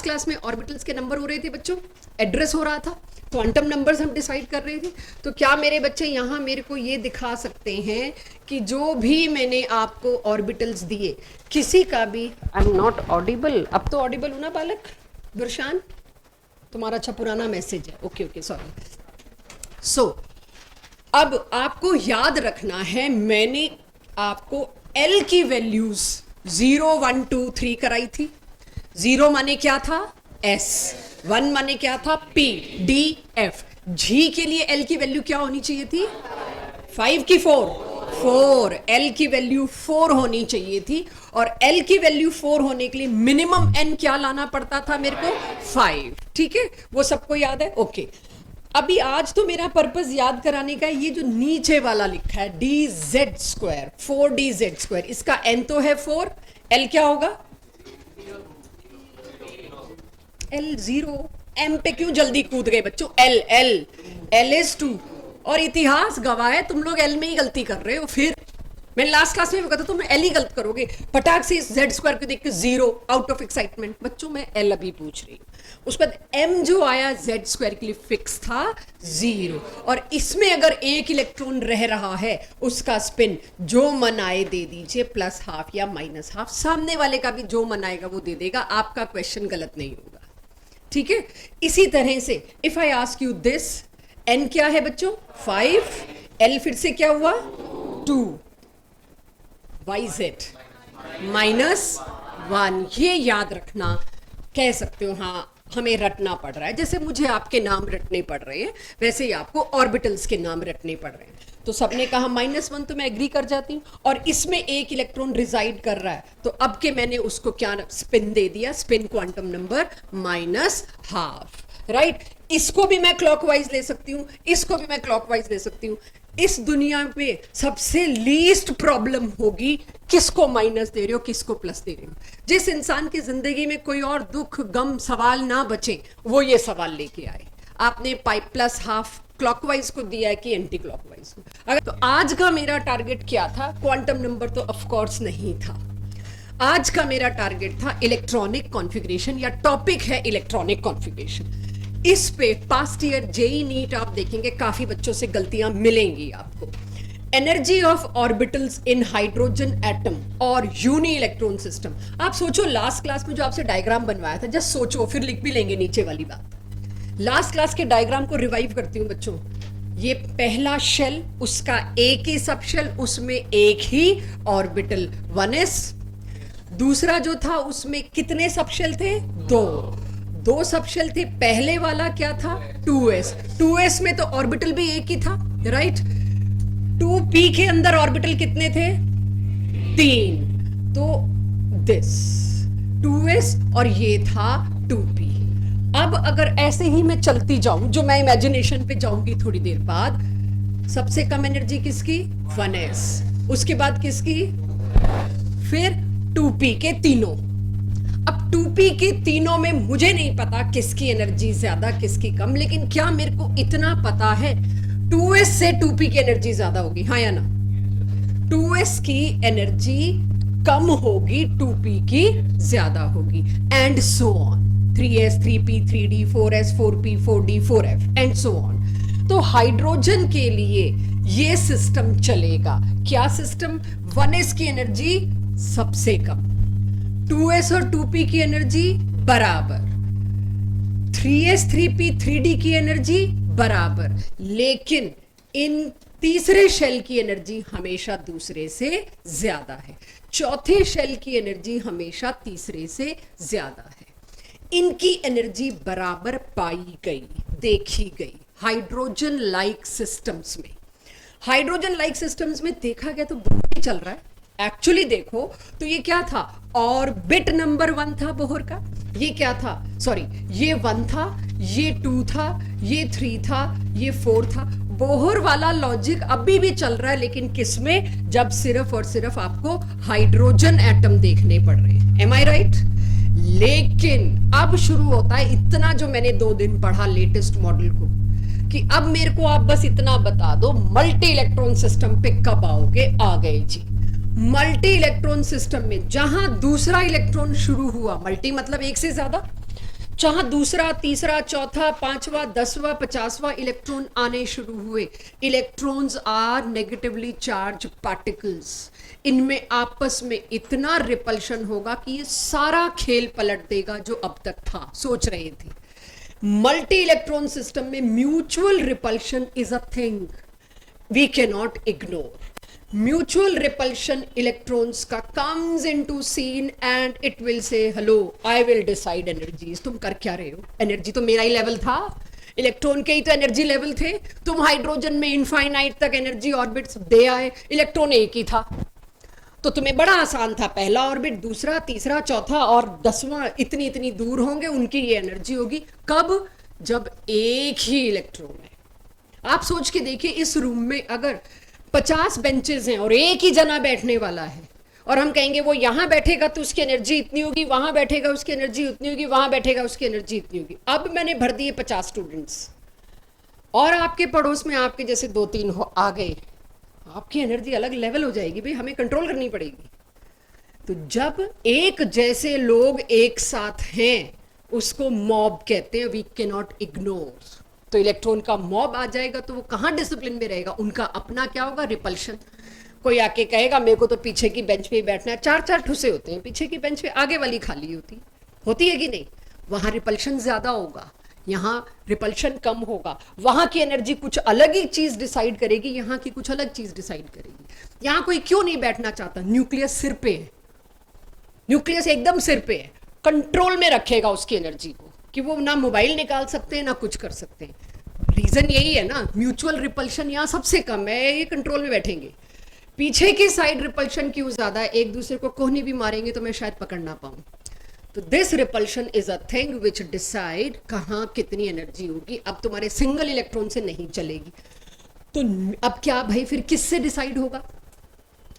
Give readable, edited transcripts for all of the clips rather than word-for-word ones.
Class में orbitals के number हो रहे थे बच्चों, एड्रेस हो रहा था, क्वांटम नंबर्स हम डिसाइड कर रहे थे। तो क्या मेरे बच्चे यहाँ मेरे को ये दिखा सकते हैं कि जो भी मैंने आपको ऑर्बिटल्स दिए किसी का भी, आई एम नॉट ऑडिबल, अब तो ऑडिबल हूँ ना बालक? गुरशान तुम्हारा अच्छा पुराना मैसेज है, ओके ओके सॉरी। सो अब आपको याद रखना है, मैंने आपको L की वैल्यूज 0 1 2 3 कराई थी। 0 माने क्या था? S, 1 माने क्या था? P, D, F। G के लिए L की वैल्यू क्या होनी चाहिए थी? 5 की 4, L की वैल्यू 4 होनी चाहिए थी। और L की वैल्यू 4 होने के लिए मिनिमम N क्या लाना पड़ता था मेरे को? 5। ठीक है, वो सबको याद है? ओके। अभी आज तो मेरा पर्पस याद कराने का है, ये जो नीचे वाला लिखा है dz², 4dz², इसका n तो है 4, l क्या होगा? l 0। m पे क्यों जल्दी कूद गए बच्चों? l is 2। और इतिहास गवाह है तुम लोग l में ही गलती कर रहे हो। फिर मैंने लास्ट क्लास में भी कहा था तुम l ही गलत करोगे, पटाख से z² को देख के 0 आउट ऑफ एक्साइटमेंट। बच्चों मैं l अभी पूछ रही हूँ। उसके बाद m जो आया z² के लिए फिक्स था 0, और इसमें अगर एक इलेक्ट्रॉन रह रहा है उसका स्पिन जो मन आए दे दीजिए, +½ या -½ सामने वाले का भी जो मन आएगा वो दे देगा, आपका क्वेश्चन गलत नहीं होगा। ठीक है, इसी तरह से if I ask you this, n क्या है बच्चों? 5, l फिर से क्या हुआ? 2, yz -1। ये याद रखना, कह सकते हो हाँ हमें रटना पड़ रहा है, जैसे मुझे आपके नाम रटने पड़ रहे हैं वैसे ही आपको ऑर्बिटल्स के नाम रटने पड़ रहे हैं। तो सबने कहा -1 तो मैं एग्री कर जाती हूँ, और इसमें एक इलेक्ट्रॉन रिजाइड कर रहा है तो अब के मैंने उसको क्या स्पिन दे दिया? Spin quantum number -½ right. इसको भी मैं क्लॉकवाइज ले सकती हूँ, इसको भी मैं क्लॉकवाइज ले सकती हूँ। इस दुनिया में सबसे लीस्ट प्रॉब्लम होगी किसको माइनस दे रहे हो, किसको प्लस दे रहे हो। जिस इंसान की जिंदगी में कोई और दुख गम सवाल ना बचे वो ये सवाल लेके आए, आपने +½ क्लॉकवाइज को दिया है कि एंटी क्लॉकवाइज को। अगर तो आज का मेरा टारगेट क्या था? क्वांटम नंबर तो ऑफ कोर्स नहीं था। आज का मेरा टारगेट था इलेक्ट्रॉनिक कॉन्फ़िगरेशन, या टॉपिक है इलेक्ट्रॉनिक कॉन्फ़िगरेशन। इस पे पास्ट ईयर जेई नीट आप देखेंगे काफी बच्चों से गलतियां मिलेंगी आपको। Energy of orbitals in hydrogen atom और यूनी इलेक्ट्रॉन सिस्टम। आप सोचो लास्ट क्लास में जो आपसे डायग्राम बनवाया था, जस्ट सोचो, फिर लिख भी लेंगे नीचे वाली बात। लास्ट क्लास के डायग्राम को रिवाइव करती हूँ बच्चों। ये पहला शेल, उसका एक ही सब शेल, उसमें एक ही ऑर्बिटल 1s। दूसरा जो था उसमें कितने सब शेल थे? 2 सब शेल थे। पहले वाला क्या था? 2s। 2s में तो ऑर्बिटल भी एक ही था, राइट। 2p के अंदर ऑर्बिटल कितने थे? 3। तो दिस 2s और ये था 2p। अब अगर ऐसे ही मैं चलती जाऊं, जो मैं इमेजिनेशन पे जाऊंगी थोड़ी देर बाद, सबसे कम एनर्जी किसकी? 1s। उसके बाद किसकी? फिर 2p के तीनों। अब 2p के तीनों में मुझे नहीं पता किसकी एनर्जी ज्यादा किसकी कम, लेकिन क्या मेरे को इतना पता है 2s से 2p की एनर्जी ज्यादा होगी, हाँ या ना? 2s की एनर्जी कम होगी, 2p की ज्यादा होगी, and so on. 3s 3p 3d 4s 4p 4d 4f and so on. तो हाइड्रोजन के लिए ये सिस्टम चलेगा। क्या सिस्टम? 1s की एनर्जी सबसे कम, 2s और 2p की एनर्जी बराबर, 3s 3p 3d की एनर्जी बराबर, लेकिन इन तीसरे शेल की एनर्जी हमेशा दूसरे से ज्यादा है, चौथे शेल की एनर्जी हमेशा तीसरे से ज्यादा है। इनकी एनर्जी बराबर पाई गई, देखी गई हाइड्रोजन लाइक सिस्टम्स में। हाइड्रोजन लाइक सिस्टम्स में देखा गया तो बहुत ही चल रहा है। एक्चुअली देखो तो ये क्या था? ऑर्बिट नंबर 1 था बोहर का। ये क्या था? सॉरी, ये 1 था, ये 2 था, ये 3 था, ये 4 था। बोहर वाला लॉजिक अभी भी चल रहा है, लेकिन किसमें? जब सिर्फ और सिर्फ आपको हाइड्रोजन एटम देखने पड़ रहे हैं। एम आई राइट? लेकिन अब शुरू होता है इतना जो मैंने 2 दिन पढ़ा लेटेस्ट मॉडल को, कि अब मेरे को आप बस इतना बता दो मल्टी इलेक्ट्रॉन सिस्टम पे कब आओगे? आ गए जी। मल्टी इलेक्ट्रॉन सिस्टम में जहां दूसरा इलेक्ट्रॉन शुरू हुआ, मल्टी मतलब एक से ज्यादा, जहां दूसरा, तीसरा, चौथा, पांचवा, 10वां, 50वां इलेक्ट्रॉन आने शुरू हुए, electrons are negatively charge particles. इनमें आपस में इतना रिपल्शन होगा कि ये सारा खेल पलट देगा जो अब तक था, सोच रहे थे। मल्टी इलेक्ट्रॉन सिस्टम में mutual repulsion is a thing we can not ignore. Mutual repulsion electrons का comes into scene and it will say hello I will decide energies. तुम कर क्या रहे हो? एनर्जी तो मेरा ही लेवल था, इलेक्ट्रॉन के ही तो एनर्जी लेवल थे। तुम हाइड्रोजन में इनफाइनाइट तक एनर्जी ऑर्बिट्स दे आए, इलेक्ट्रॉन एक ही था, तो तुम्हें बड़ा आसान था। पहला ऑर्बिट, दूसरा, तीसरा, चौथा और 10वां इतनी इतनी दूर होंगे, उनकी ये एनर्जी होगी। कब? जब एक ही इलेक्ट्रॉन है। आप सोच के देखिए, इस रूम में अगर 50 बेंचेस हैं और एक ही जना बैठने वाला है, और हम कहेंगे वो यहां बैठेगा तो उसकी एनर्जी इतनी होगी, वहां बैठेगा उसकी एनर्जी उतनी होगी, वहां बैठेगा उसकी एनर्जी इतनी होगी। अब मैंने भर दिए 50 स्टूडेंट्स, और आपके पड़ोस में आपके जैसे 2-3 आ गए, आपकी एनर्जी अलग लेवल हो जाएगी भाई, हमें कंट्रोल करनी पड़ेगी। तो जब एक जैसे लोग एक साथ हैं, उसको मॉब कहते हैं, वी कैन नॉट इग्नोर। तो इलेक्ट्रॉन का मॉब आ जाएगा तो वो कहाँ डिसिप्लिन में रहेगा? उनका अपना क्या होगा? रिपल्शन। कोई आके कहेगा मेरे को तो पीछे की बेंच पे ही बैठना है, 4-4 ठुसे होते हैं पीछे की बेंच पे, आगे वाली खाली होती है कि नहीं? वहां रिपल्शन ज्यादा होगा, यहाँ रिपल्शन कम होगा। वहां की एनर्जी कुछ अलग ही चीज डिसाइड करेगी, यहाँ की कुछ अलग चीज डिसाइड करेगी। यहाँ कोई क्यों नहीं बैठना चाहता? न्यूक्लियस सिर पे है, न्यूक्लियस एकदम सिर पे है, कंट्रोल में रखेगा उसकी एनर्जी को, कि वो ना मोबाइल निकाल सकते हैं ना कुछ कर सकते हैं। रीजन यही है ना, म्यूचुअल रिपल्शन यहाँ सबसे कम है, ये कंट्रोल में बैठेंगे। पीछे की साइड रिपल्शन क्यों ज्यादा है? एक दूसरे को कोहनी भी मारेंगे तो मैं शायद पकड़ ना पाऊं। तो this repulsion is a thing which decide कहाँ कितनी एनर्जी होगी। अब तुम्हारे सिंगल इलेक्ट्रॉन से नहीं चलेगी, तो अब क्या भाई, फिर किससे डिसाइड होगा?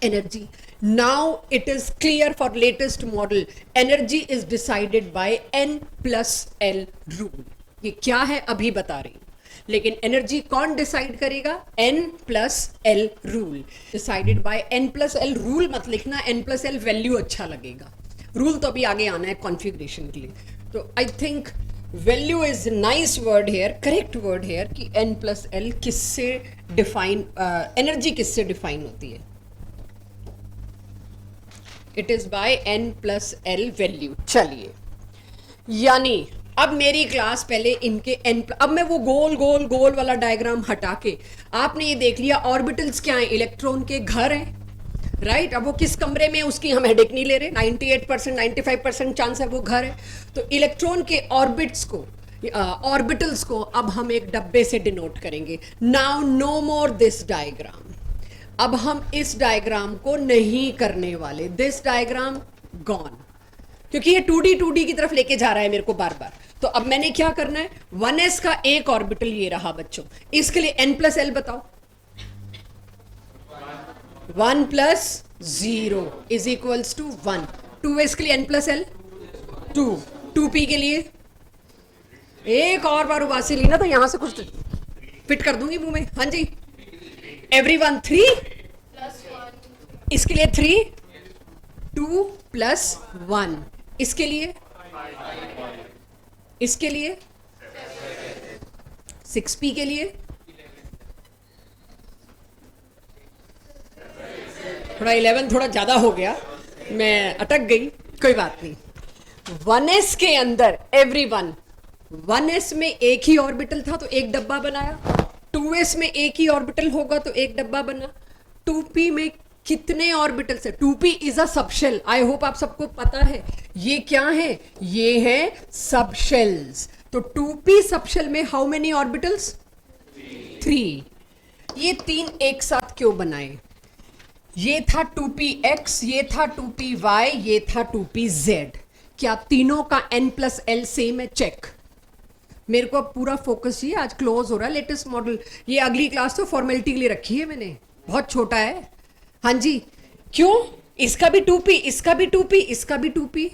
Energy. Now it is clear for latest model, energy is decided by N+L rule. ये क्या है अभी बता रही हूं, लेकिन एनर्जी कौन डिसाइड करेगा? N+L rule. Decided by N+L rule मत लिखना, N+L वैल्यू अच्छा लगेगा, रूल तो अभी आगे आना है कॉन्फ़िगरेशन के लिए। तो I think value is nice word hair, correct word hair, कि N+L किससे डिफाइन, एनर्जी किससे डिफाइन होती है? It is by N+L value. चलिए, यानी अब मेरी क्लास पहले इनके अब मैं वो गोल गोल गोल वाला डायग्राम हटा के, आपने ये देख लिया ऑर्बिटल्स क्या है, इलेक्ट्रॉन के घर हैं, राइट? अब वो किस कमरे में, उसकी हम हेडेक नहीं ले रहे, 98% 95% चांस है वो घर है। तो इलेक्ट्रॉन के ऑर्बिट्स को, ऑर्बिटल्स को अब हम एक डब्बे से डिनोट करेंगे। Now no more this diagram, अब हम इस डायग्राम को नहीं करने वाले, दिस डायग्राम गॉन, क्योंकि ये 2D की तरफ लेके जा रहा है मेरे को बार बार। तो अब मैंने क्या करना है, 1s का एक ऑर्बिटल ये रहा बच्चों, इसके लिए N+L बताओ। 1+0 इज इक्वल्स टू 1। 2s के लिए N+L 2। 2p के लिए एक और बार उबासी ली ना तो यहां से कुछ फिट कर दूंगी मुंह में। हाँ जी, एवरीवन 3, इसके लिए 3, 2 + 1, इसके लिए 6p के लिए थोड़ा 11 थोड़ा ज्यादा हो गया, मैं अटक गई, कोई बात नहीं। 1s के अंदर एवरीवन, 1s में एक ही ऑर्बिटल था तो एक डब्बा बनाया, 2s में एक ही ऑर्बिटल होगा तो एक डब्बा बना, 2p में कितने ऑर्बिटल्स है? 2p is a subshell. I hope आप सबको पता है ये क्या है, ये है सबशेल्स। तो 2p सबशेल में हाउ मेनी ऑर्बिटल्स? 3। ये 3 एक साथ क्यों बनाए? ये था 2px, ये था 2py, ये था 2pz। क्या तीनों का N+L सेम है? चेक। मेरे को अब पूरा फोकस ये, आज क्लोज हो रहा है लेटेस्ट मॉडल, ये अगली क्लास तो फॉर्मेलिटी के लिए रखी है मैंने, बहुत छोटा है। हाँ जी, क्यों? इसका भी 2p, इसका भी 2p, इसका भी 2p।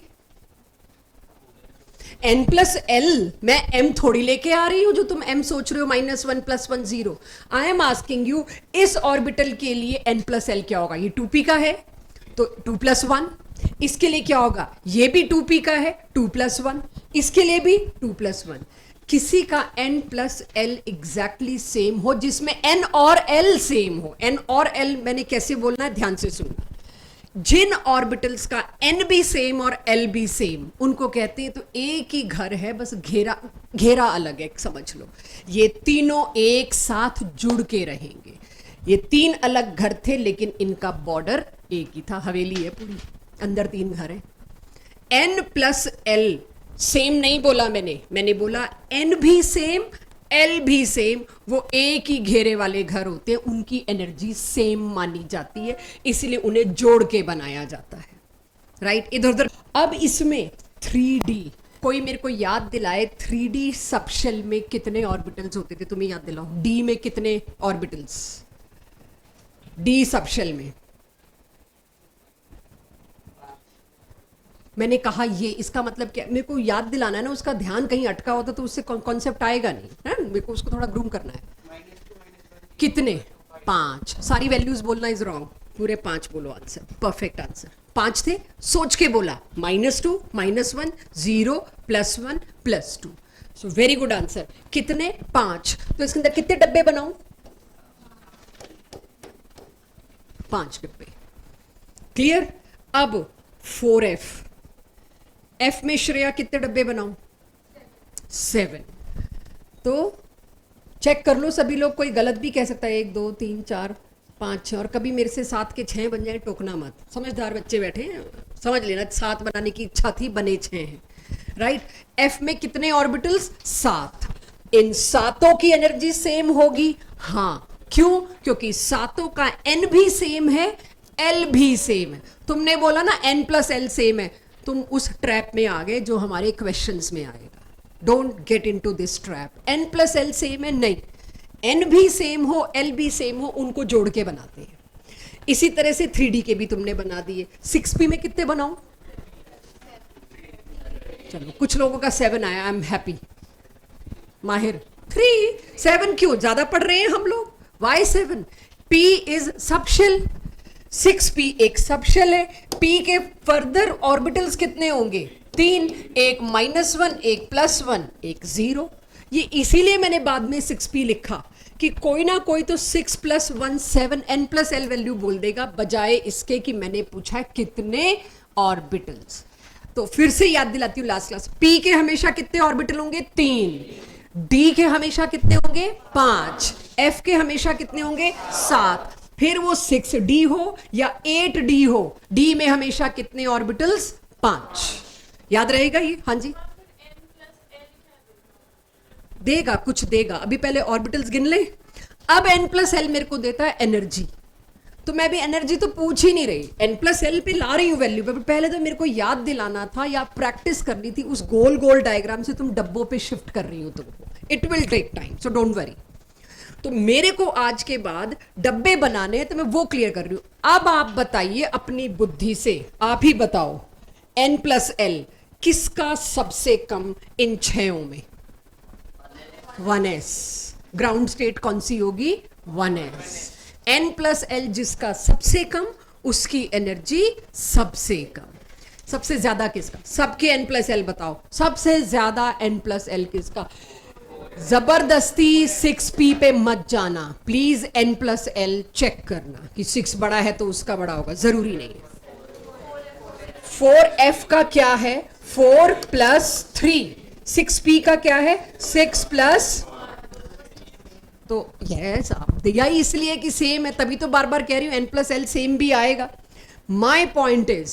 N+L मैं m थोड़ी लेके आ रही हूं जो तुम m सोच रहे हो, -1 + 1 0। आई एम आस्किंग यू, इस ऑर्बिटल के लिए N+L क्या होगा? ये 2p का है तो 2 + 1, इसके लिए क्या होगा, ये भी 2p का है 2+1, इसके लिए भी 2+1। किसी का n plus L exactly same हो, जिसमें n और l सेम हो। n और l मैंने कैसे बोलना है, ध्यान से सुनना। जिन ऑर्बिटल्स का n भी सेम और l भी सेम, उनको कहते हैं, तो एक ही घर है, बस घेरा घेरा अलग है, समझ लो। ये तीनों एक साथ जुड़ के रहेंगे। ये 3 अलग घर थे, लेकिन इनका बॉर्डर एक ही था, हवेली है पूरी, अंदर 3 घर हैं। n प्लस l सेम नहीं बोला मैंने बोला n भी सेम l भी सेम, वो एक ही घेरे वाले घर होते हैं, उनकी एनर्जी सेम मानी जाती है, इसलिए उन्हें जोड़ के बनाया जाता है, राइट। इधर उधर। अब इसमें 3D, कोई मेरे को याद दिलाए 3D सबशेल में कितने ऑर्बिटल्स होते थे, तुम्हें याद दिलाओ। D में कितने ऑर्बिटल्स, D सबशेल में? मैंने कहा ये, इसका मतलब क्या, मेरे को याद दिलाना है ना, उसका ध्यान कहीं अटका होता तो उससे कॉन्सेप्ट आएगा नहीं है, मेरे को उसको थोड़ा ग्रूम करना है। कितने? 5। सारी वैल्यूज बोलना इज रॉन्ग, पूरे 5 बोलो आंसर, परफेक्ट आंसर। 5 थे, सोच के बोला, -2, -1, 0, +1, +2। So very good answer. कितने? 5। तो इसके अंदर कितने डब्बे बनाऊं? 5 डब्बे। क्लियर? अब 4f, f में श्रेया कितने डब्बे बनाऊं? 7। तो चेक कर लो सभी लोग, कोई गलत भी कह सकता है, 1 2 3 4 5 6, और कभी मेरे से 7 के 6 बन जाए, टोकना मत। समझदार बच्चे बैठे हैं, समझ लेना, 7 बनाने की इच्छा थी, बने 6 हैं, राइट। f में कितने ऑर्बिटल्स? 7। इन 7 की एनर्जी सेम होगी, हाँ। क्यों? क्योंकि 7 का n भी सेम है, l भी सेम है। तुमने बोला ना n प्लस l सेम है, तुम उस ट्रैप में आ गए जो हमारे क्वेश्चंस में आएगा। Don't get into this trap. n plus l same है, नहीं, n भी सेम हो l भी सेम हो, उनको जोड़ के बनाते हैं। इसी तरह से 3D के भी तुमने बना दिए। 6p में कितने बनाऊं? चलो, कुछ लोगों का 7 आया, आई एम हैप्पी। माहिर 3, 7 क्यों? ज्यादा पढ़ रहे हैं हम लोग। Why 7? p is subshell, 6p एक सबशेल है। p के फर्दर ऑर्बिटल्स कितने होंगे? 3, एक -1, एक +1, एक 0। ये इसीलिए मैंने बाद में 6p लिखा कि कोई ना कोई तो 6 + 1 7 n + l वैल्यू बोल देगा, बजाय इसके कि मैंने पूछा है कितने ऑर्बिटल्स। तो फिर से याद दिलाती हूँ लास्ट क्लास। p के हमेशा कितने ऑर्बिटल होंगे? 3। d के हमेशा कितने होंगे? 5। f के हमेशा कितने होंगे? 7। फिर वो 6d हो या 8d हो, d में हमेशा कितने ऑर्बिटल्स? 5। याद रहेगा ये? हाँ जी, देगा, कुछ देगा। अभी पहले ऑर्बिटल्स गिन ले। अब n + l मेरे को देता है एनर्जी, तो मैं भी एनर्जी तो पूछ ही नहीं रही, n + l पे ला रही हूँ वैल्यू पे। पहले तो मेरे को याद दिलाना था या प्रैक्टिस करनी थी, उस गोल गोल डायग्राम से तुम डब्बों पे शिफ्ट कर रही हो तुमको। It will take time, so don't worry. तो मेरे को आज के बाद डब्बे बनाने हैं, तो मैं वो क्लियर कर रही हूं। अब आप बताइए अपनी बुद्धि से, आप ही बताओ, n + l किसका सबसे कम इन 6 में? 1s। ग्राउंड स्टेट कौन सी होगी? 1s। n + l जिसका सबसे कम, उसकी एनर्जी सबसे कम। सबसे ज्यादा किसका? सबके n + l बताओ, सबसे ज्यादा n + l किसका? जबरदस्ती 6p पे मत जाना प्लीज, n + l चेक करना कि 6 बड़ा है तो उसका बड़ा होगा, जरूरी नहीं है। 4f का क्या है? 4 + 3। 6p का क्या है? 6 +, तो यस आप दिया ही इसलिए कि सेम है, तभी तो बार बार कह रही हूं n + l सेम भी आएगा। माय पॉइंट इज,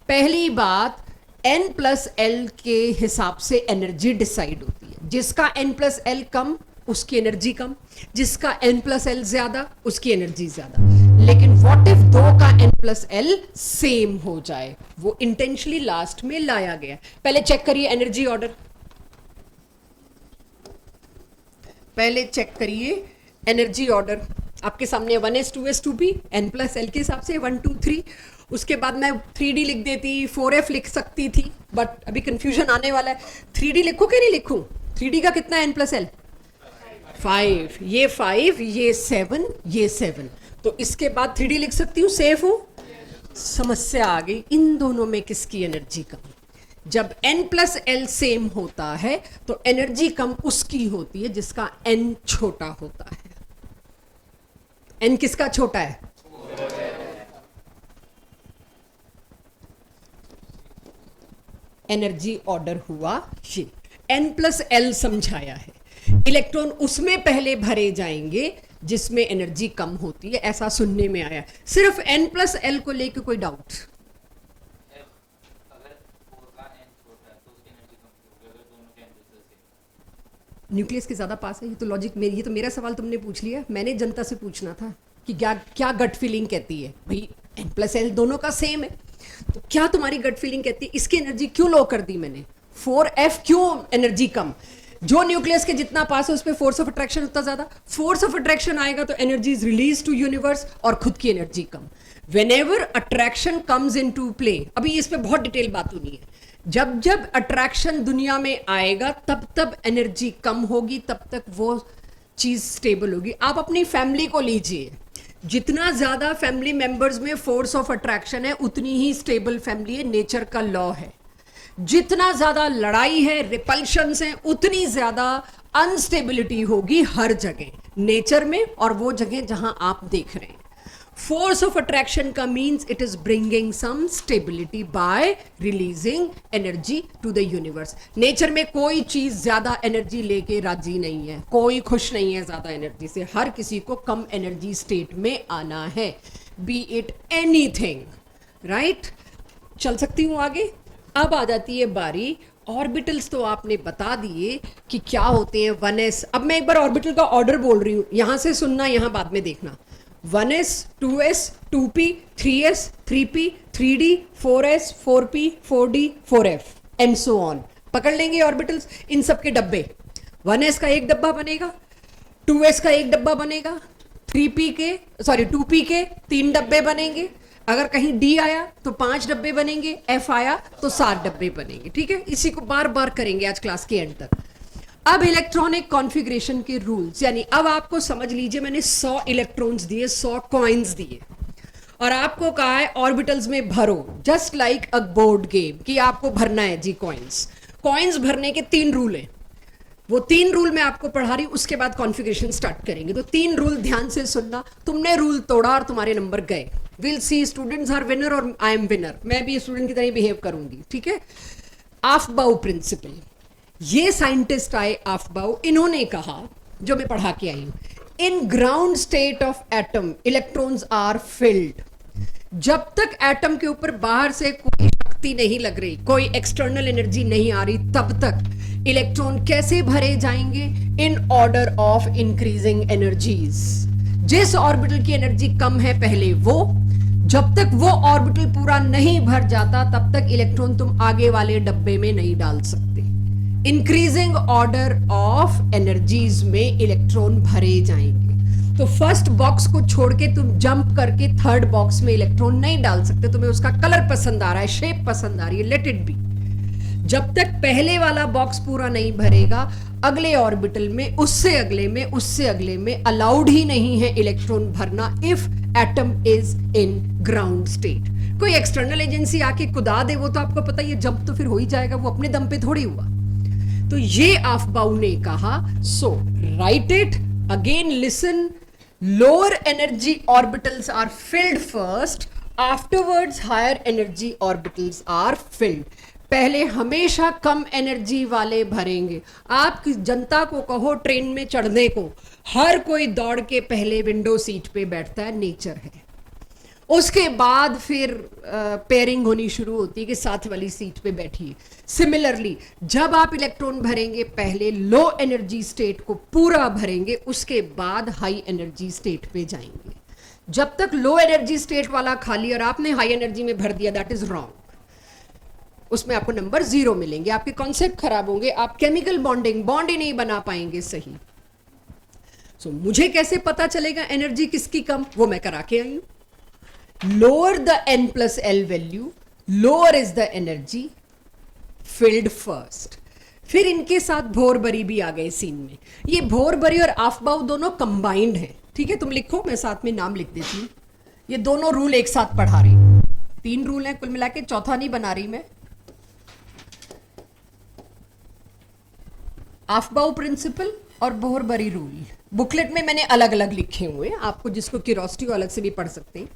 पहली बात, n + l के हिसाब से एनर्जी डिसाइड होती है। जिसका n + l कम, उसकी एनर्जी कम, जिसका n + l ज्यादा, उसकी एनर्जी ज्यादा। लेकिन व्हाट इफ दो का n + l सेम हो जाए? वो इंटेंशनली लास्ट में लाया गया। पहले चेक करिए एनर्जी ऑर्डर, पहले चेक करिए एनर्जी ऑर्डर। आपके सामने 1s 2s 2p, n + l के हिसाब से 1 2 3। उसके बाद मैं 3d लिख देती, 4f लिख सकती थी, बट अभी कंफ्यूजन आने वाला है। 3d लिखूं कि नहीं लिखूं? 3d का कितना है n + l? 5। ये 5, ये 7, ये 7। तो इसके बाद 3d लिख सकती हूँ, सेफ हूं? समस्या आ गई, इन दोनों में किसकी एनर्जी कम? जब n+l सेम होता है तो एनर्जी कम उसकी होती है जिसका n छोटा होता है। n किसका छोटा है? एनर्जी ऑर्डर हुआ ये, n+l समझाया है। इलेक्ट्रॉन उसमें पहले भरे जाएंगे जिसमें एनर्जी कम होती है, ऐसा सुनने में आया। सिर्फ n+l को लेकर कोई डाउट? न्यूक्लियस के ज्यादा पास है, ये तो लॉजिक मेरी, ये तो मेरा सवाल तुमने पूछ लिया, मैंने जनता से पूछना था कि क्या क्या गट फीलिंग कहती है। भाई n+l दोनों का सेम है, तो क्या तुम्हारी गट फीलिंग कहती है? इसकी एनर्जी क्यों लो कर दी मैंने? 4f क्यों एनर्जी कम? जो न्यूक्लियस के जितना पास है उस पर फोर्स ऑफ अट्रैक्शन उतना ज्यादा, फोर्स ऑफ अट्रैक्शन आएगा तो energy is release to universe और खुद की एनर्जी कम। Whenever attraction comes into play, अभी इस पे बहुत डिटेल बात होनी है, जब जब अट्रैक्शन दुनिया में आएगा तब तब एनर्जी कम होगी, तब तक वो चीज स्टेबल होगी। आप अपनी फैमिली को लीजिए, जितना ज्यादा फैमिली मेंबर्स में फोर्स ऑफ अट्रैक्शन है उतनी ही स्टेबल फैमिली है, नेचर का लॉ है। जितना ज्यादा लड़ाई है, रिपल्शंस हैं, उतनी ज्यादा अनस्टेबिलिटी होगी हर जगह, नेचर में और वो जगह जहां आप देख रहे हैं। फोर्स ऑफ अट्रैक्शन का means it is bringing some stability by releasing energy to the universe. Nature में कोई चीज ज्यादा एनर्जी लेके राजी नहीं है, कोई खुश नहीं है ज्यादा एनर्जी से, हर किसी को कम एनर्जी स्टेट में आना है, बी इट एनीथिंग, राइट? चल सकती हूं आगे? अब आ जाती है बारी, ऑर्बिटल्स तो आपने बता दिए कि क्या होते हैं। 1s, अब मैं एक बार ऑर्बिटल का ऑर्डर बोल रही हूं, यहां से सुनना, यहां बाद में देखना। 1s, 2s, 2p, 3s, 3p, 3d, 4s, 4p, 4d, 4f and so on. पकड़ लेंगे ऑर्बिटल्स, इन सब के डब्बे। 1s का एक डब्बा बनेगा, 2s का एक डब्बा बनेगा, 2p के 3 डब्बे बनेंगे, अगर कहीं D आया तो 5 डब्बे बनेंगे, F आया तो 7 डब्बे बनेंगे, ठीक है? इसी को बार बार करेंगे आज क्लास के एंड तक। अब इलेक्ट्रॉनिक कॉन्फ़िगरेशन के रूल्स, यानी अब आपको समझ लीजिए मैंने 100 इलेक्ट्रॉन्स दिए, 100 कॉइन्स दिए और आपको कहा है ऑर्बिटल्स में भरो, जस्ट लाइक अ बोर्ड गेम, कि आपको भरना है जी कॉइन्स। कॉइन्स भरने के 3 रूल हैं, वो 3 रूल मैं आपको पढ़ा रही हूं, उसके बाद कॉन्फ़िगरेशन स्टार्ट करेंगे। तो 3 रूल ध्यान से सुनना, तुमने रूल तोड़ा और तुम्हारे नंबर गए। Will see, students are winner और आई एम विनर, मैं भी स्टूडेंट की तरह बिहेव करूंगी, ठीक है? आफबाउ प्रिंसिपल, ये साइंटिस्ट आए आफबाउ, इन्होंने कहा, जो मैं पढ़ा के आई हूं, in ground state of atom electrons are filled. जब तक एटम के ऊपर बाहर से कोई शक्ति नहीं लग रही, कोई एक्सटर्नल एनर्जी नहीं आ रही, तब तक इलेक्ट्रॉन कैसे भरे जाएंगे? In order of increasing energies. जिस ऑर्बिटल की एनर्जी कम है पहले वो, जब तक वो ऑर्बिटल पूरा नहीं भर जाता तब तक इलेक्ट्रॉन तुम आगे वाले डब्बे में नहीं डाल सकते। इंक्रीजिंग ऑर्डर ऑफ एनर्जीज में इलेक्ट्रॉन भरे जाएंगे। तो फर्स्ट बॉक्स को छोड़ के तुम जंप करके थर्ड बॉक्स में इलेक्ट्रॉन नहीं डाल सकते। तुम्हें उसका कलर पसंद आ रहा है, शेप पसंद आ रही है, लेट इट बी। जब तक पहले वाला बॉक्स पूरा नहीं भरेगा, अगले ऑर्बिटल में, उससे अगले में, उससे अगले में अलाउड ही नहीं है इलेक्ट्रॉन भरना if atom is in ground state. कोई एक्सटर्नल एजेंसी आके कुदा दे, वो तो आपको पता ही है, जंप तो फिर हो ही जाएगा, वो अपने दम पे थोड़ी हुआ। तो ये आफबाउ ने कहा, so write it again, listen, lower energy orbitals are filled first, afterwards higher energy orbitals are filled. पहले हमेशा कम एनर्जी वाले भरेंगे। आप जनता को कहो ट्रेन में चढ़ने को, हर कोई दौड़ के पहले विंडो सीट पे बैठता है, नेचर है। उसके बाद फिर पेयरिंग होनी शुरू होती है कि साथ वाली सीट पे बैठिए। सिमिलरली जब आप इलेक्ट्रॉन भरेंगे, पहले लो एनर्जी स्टेट को पूरा भरेंगे, उसके बाद हाई एनर्जी स्टेट पे जाएंगे। जब तक लो एनर्जी स्टेट वाला खाली और आपने हाई एनर्जी में भर दिया, दैट इज रॉन्ग। उसमें आपको नंबर 0 मिलेंगे, आपके कॉन्सेप्ट खराब होंगे, आप केमिकल बॉन्ड ही नहीं बना पाएंगे सही। सो मुझे कैसे पता चलेगा एनर्जी किसकी कम? वो मैं करा के आई हूं। Lower the n+l value, lower is the energy field first. फिर इनके साथ भोरबरी भी आ गए सीन में। ये भोरबरी और आफबाउ दोनों कंबाइंड हैं, ठीक है? तुम लिखो, मैं साथ में नाम लिख देती हूं। ये दोनों रूल एक साथ पढ़ा रही हूं। 3 रूल हैं कुल मिला के, चौथा नहीं बना रही मैं। आफ्बाउ प्रिंसिपल और बोहरबरी रूल बुकलेट में मैंने अलग अलग लिखे हुए हैं, आपको जिसको क्यूरोसिटी हो अलग से भी पढ़ सकते हैं।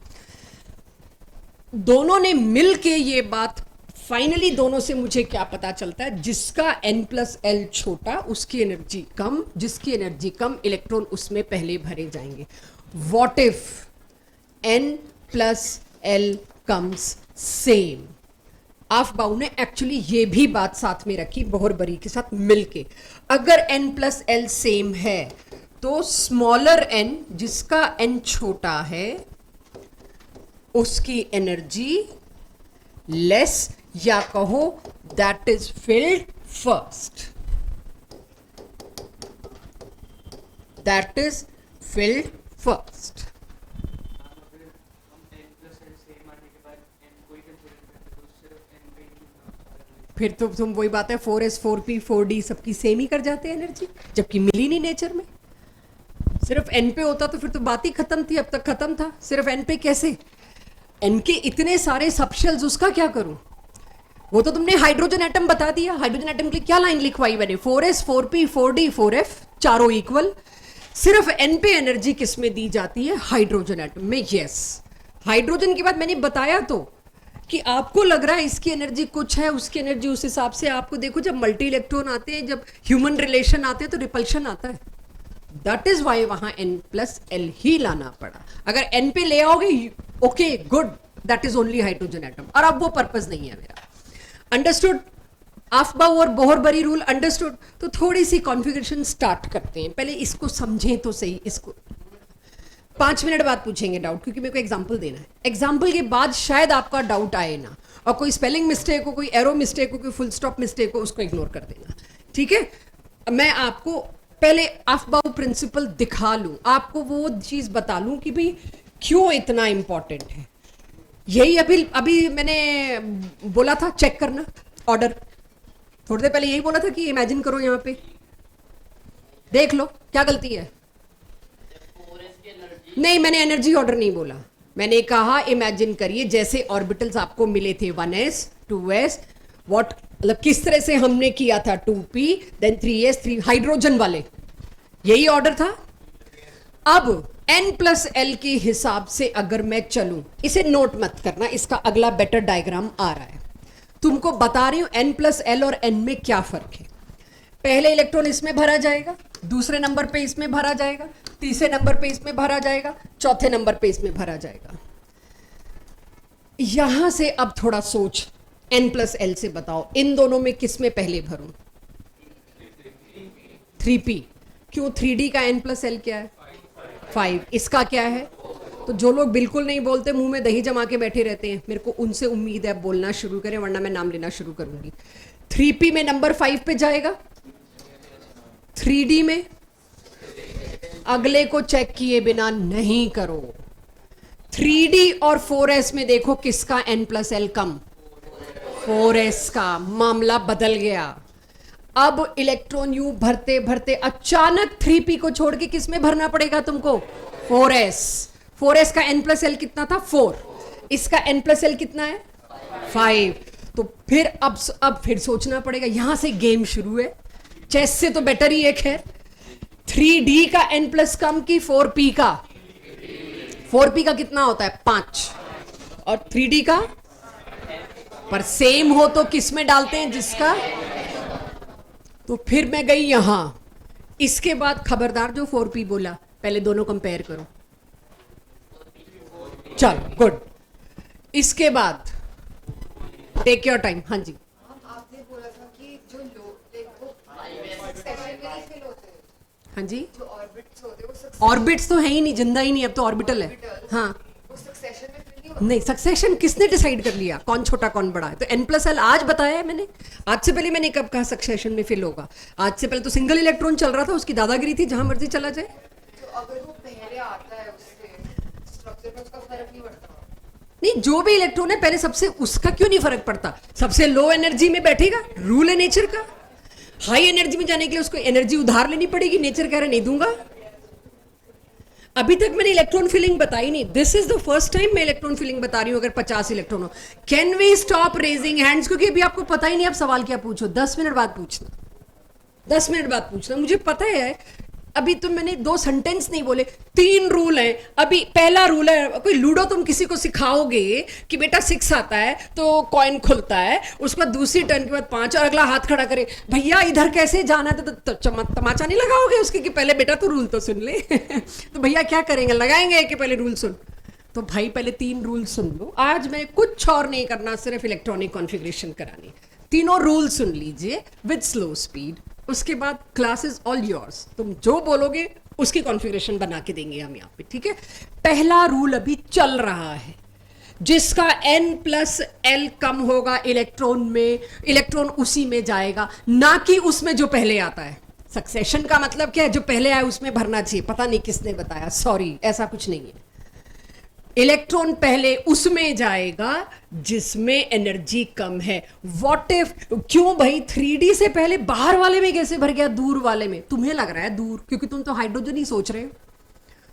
दोनों ने मिल के ये बात, फाइनली दोनों से मुझे क्या पता चलता है, जिसका n+l छोटा उसकी एनर्जी कम, जिसकी एनर्जी कम इलेक्ट्रॉन उसमें पहले भरे जाएंगे। What if n+l comes same. Aufbau ने एक्चुअली ये भी बात साथ में रखी बोहरबरी के साथ मिलके, अगर n+l सेम है तो स्मॉलर n, जिसका n छोटा है, उसकी एनर्जी लेस, या कहो that is filled first, that is filled first. फिर तो तुम वही बात है 4s 4p 4d सबकी सेम ही कर जाते हैं एनर्जी, जबकि मिली नहीं नेचर में। सिर्फ n पे होता तो फिर तो बात ही खत्म थी, अब तक खत्म था। सिर्फ n पे कैसे, n के इतने सारे सबशेल्स, उसका क्या करूं? वो तो तुमने हाइड्रोजन एटम बता दिया। हाइड्रोजन एटम के लिए क्या लाइन लिखवाई मैंने, 4s 4p 4d 4f चारों इक्वल। सिर्फ n पे एनर्जी किस में दी जाती है, हाइड्रोजन एटम में। यस, हाइड्रोजन के बाद मैंने बताया तो कि आपको लग रहा है इसकी एनर्जी कुछ है, उसकी एनर्जी उस हिसाब से। आपको देखो जब मल्टी इलेक्ट्रॉन आते हैं, जब ह्यूमन रिलेशन आते हैं तो रिपल्शन आता है। दैट इज वाई वहां n+l ही लाना पड़ा। अगर n पे ले आओगे, okay good, that is only hydrogen atom. और अब वो पर्पस नहीं है मेरा। अंडरस्टूड? आफ्बाउ और बोहरबरी रूल अंडरस्टूड? तो थोड़ी सी कॉन्फ़िगरेशन स्टार्ट करते हैं, पहले इसको समझें तो सही। इसको 5 मिनट बाद पूछेंगे डाउट, क्योंकि मेरे को एग्जाम्पल देना है। एग्जाम्पल के बाद शायद आपका डाउट आए ना, और कोई स्पेलिंग मिस्टेक हो, कोई एरो मिस्टेक हो, कोई फुल स्टॉप मिस्टेक हो, उसको इग्नोर कर देना, ठीक है? मैं आपको पहले आफ्बाउ प्रिंसिपल दिखा लूं, आपको वो चीज बता लूं कि भाई क्यों इतना इंपॉर्टेंट है। यही अभी मैंने बोला था चेक करना ऑर्डर, थोड़ी देर पहले यही बोला था कि इमेजिन करो, यहां पे देख लो क्या गलती है। नहीं, मैंने एनर्जी ऑर्डर नहीं बोला, मैंने कहा इमेजिन करिए जैसे ऑर्बिटल्स आपको मिले थे 1s 2s, व्हाट मतलब किस तरह से हमने किया था 2p देन 3s 3 हाइड्रोजन वाले, यही ऑर्डर था। अब n+l के हिसाब से अगर मैं चलूं, इसे नोट मत करना, इसका अगला बेटर डायग्राम आ रहा है, तुमको बता रही हूं n+l और n में क्या फर्क है। पहले इलेक्ट्रॉन इसमें भरा जाएगा, दूसरे नंबर पे इसमें भरा जाएगा, तीसरे नंबर पे इसमें भरा जाएगा, चौथे नंबर पे इसमें भरा जाएगा। यहां से अब थोड़ा सोच, n+l से बताओ इन दोनों में किस में पहले भरूं? 3p। क्यों? 3d का n+l क्या है? 5। इसका क्या है? तो जो लोग बिल्कुल नहीं बोलते, मुंह में दही जमा के बैठे रहते हैं, मेरे को उनसे उम्मीद है बोलना शुरू करें, वरना मैं नाम लेना शुरू करूंगी। 3p में नंबर 5 पे जाएगा, 3d में अगले को चेक किए बिना नहीं करो। 3d और 4s में देखो किसका n+l कम, 4s का। मामला बदल गया। अब इलेक्ट्रॉन यू भरते भरते अचानक 3p को छोड़ के किस में भरना पड़ेगा तुमको? 4s। 4s का n+l कितना था? 4। इसका n+l कितना है? 5। तो फिर अब फिर सोचना पड़ेगा, यहां से गेम शुरू है। चेस से तो बेटर ही है खैर। 3d का n+ कम की 4p का? 4p का कितना होता है? 5। और 3d का? पर सेम हो तो किस में डालते हैं? जिसका। तो फिर मैं गई यहां, इसके बाद खबरदार जो 4p बोला, पहले दोनों कंपेयर करो। चलो गुड। इसके बाद टेक योर टाइम। हाँ जी, आपने बोला था कि जो लोग सक्सेशन में नहीं फिल होते, हाँ जी। जो ऑर्बिट्स होते हैं वो ऑर्बिट्स तो है ही नहीं, जिंदा ही नहीं, अब तो ऑर्बिटल है। हाँ, वो सक्सेशन में फिल नहीं होते। नहीं, सक्सेशन किसने डिसाइड कर लिया कौन छोटा कौन बड़ा है? तो n+l आज बताया है मैंने। आज से पहले मैंने कब कहा सक्सेशन में फिल होगा? आज से पहले तो सिंगल इलेक्ट्रॉन चल रहा था, उसकी दादागिरी थी, जहां मर्जी चला जाए। तो अगर वो पहले आता है उससे स्ट्रक्चर में, उसका फर्क नहीं पड़ता? नहीं, जो भी इलेक्ट्रॉन है पहले सबसे, उसका क्यों नहीं फर्क पड़ता? सबसे लो एनर्जी में बैठेगा, रूल है नेचर का। हाई एनर्जी में जाने के लिए उसको एनर्जी उधार लेनी पड़ेगी, नेचर कह रहा नहीं दूंगा। अभी तक मैंने इलेक्ट्रॉन फिलिंग बताई नहीं, this is the first time मैं इलेक्ट्रॉन फिलिंग बता रही हूं। अगर 50 इलेक्ट्रॉन हो, can we stop raising hands, क्योंकि अभी आपको पता ही नहीं आप सवाल क्या पूछो, 10 मिनट बाद पूछना, 10 मिनट बाद पूछना, मुझे पता है। अभी तो मैंने 2 सेंटेंस नहीं बोले, 3 रूल हैं। अभी पहला रूल है, कोई लूडो तुम किसी को सिखाओगे कि बेटा 6 आता है तो कॉइन खुलता है, उसके बाद दूसरी टर्न के बाद 5 और अगला हाथ खड़ा करे, भैया इधर कैसे जाना है, तो तमाचा नहीं लगाओगे उसके कि पहले बेटा तो रूल तो सुन ले तो भैया क्या करेंगे, लगाएंगे कि पहले रूल सुन। तो भाई पहले 3 रूल सुन लो। आज मैं कुछ और नहीं करना, सिर्फ इलेक्ट्रॉनिक कॉन्फ़िगरेशन करानी। तीनों रूल सुन लीजिए विद स्लो स्पीड, उसके बाद क्लास इज ऑल योर्स। तुम जो बोलोगे उसकी कॉन्फ़िगरेशन बना के देंगे हम यहाँ पे, ठीक है। पहला रूल अभी चल रहा है, जिसका n+l कम होगा इलेक्ट्रॉन में, इलेक्ट्रॉन उसी में जाएगा, ना कि उसमें जो पहले आता है। सक्सेशन का मतलब क्या है, जो पहले आया उसमें भरना चाहिए। पता नहीं किसने बताया, सॉरी, ऐसा कुछ नहीं है। इलेक्ट्रॉन पहले उसमें जाएगा जिसमें एनर्जी कम है। व्हाट इफ, क्यों भाई 3D से पहले बाहर वाले में कैसे भर गया, दूर वाले में? तुम्हें लग रहा है दूर क्योंकि तुम तो हाइड्रोजन ही सोच रहे हो,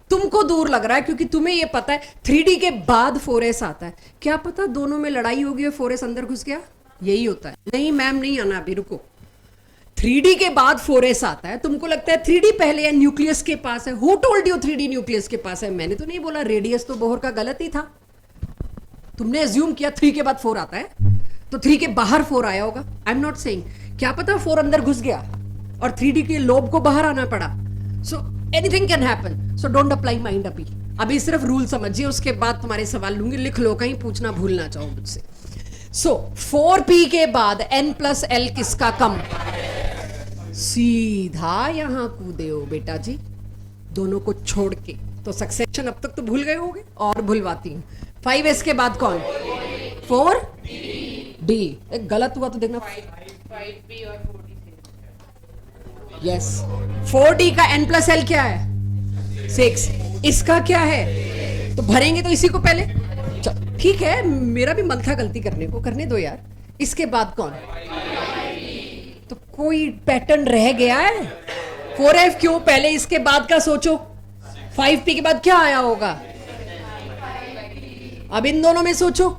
तुमको दूर लग रहा है क्योंकि तुम्हें ये पता है 3D के बाद 4s आता है। क्या पता दोनों में लड़ाई होगी और 4s अंदर घुस गया, यही होता है। नहीं मैम नहीं आना, अभी रुको। 3D के बाद 4s आता है, तुमको लगता है 3D पहले है, न्यूक्लियस के पास है। Who told you 3D nucleus के पास है? मैंने तो नहीं बोला, रेडियस तो बोहर का गलत ही था। तुमने एज्यूम किया 3 के बाद 4 आता है, तो 3 के बाहर 4 आया होगा। आई एम नॉट सेइंग, क्या पता 4 अंदर घुस गया और 3D के लोब को बाहर आना पड़ा। So anything can happen, so don't apply mind अभी सिर्फ रूल समझिए, उसके बाद तुम्हारे सवाल लूंगी, लिख लो, कहीं पूछना भूलना चाहो मुझसे। सो 4p के बाद n+l किसका कम? सीधा यहां कूदे हो बेटा जी, दोनों को छोड़ के। तो सक्सेशन अब तक तो भूल गए होंगे, और भूलवाती हूं। 5s के बाद कौन? 4d। एक गलत हुआ तो देखना। 5p और 4d से। यस, 4d का n+l क्या है? 6। इसका क्या है? तो भरेंगे तो इसी को पहले। ठीक है, मेरा भी मन था गलती करने को, करने दो यार। इसके बाद कौन? तो कोई पैटर्न रह गया है? 4f क्यों पहले, इसके बाद का सोचो। 5p के बाद क्या आया होगा? अब इन दोनों में सोचो।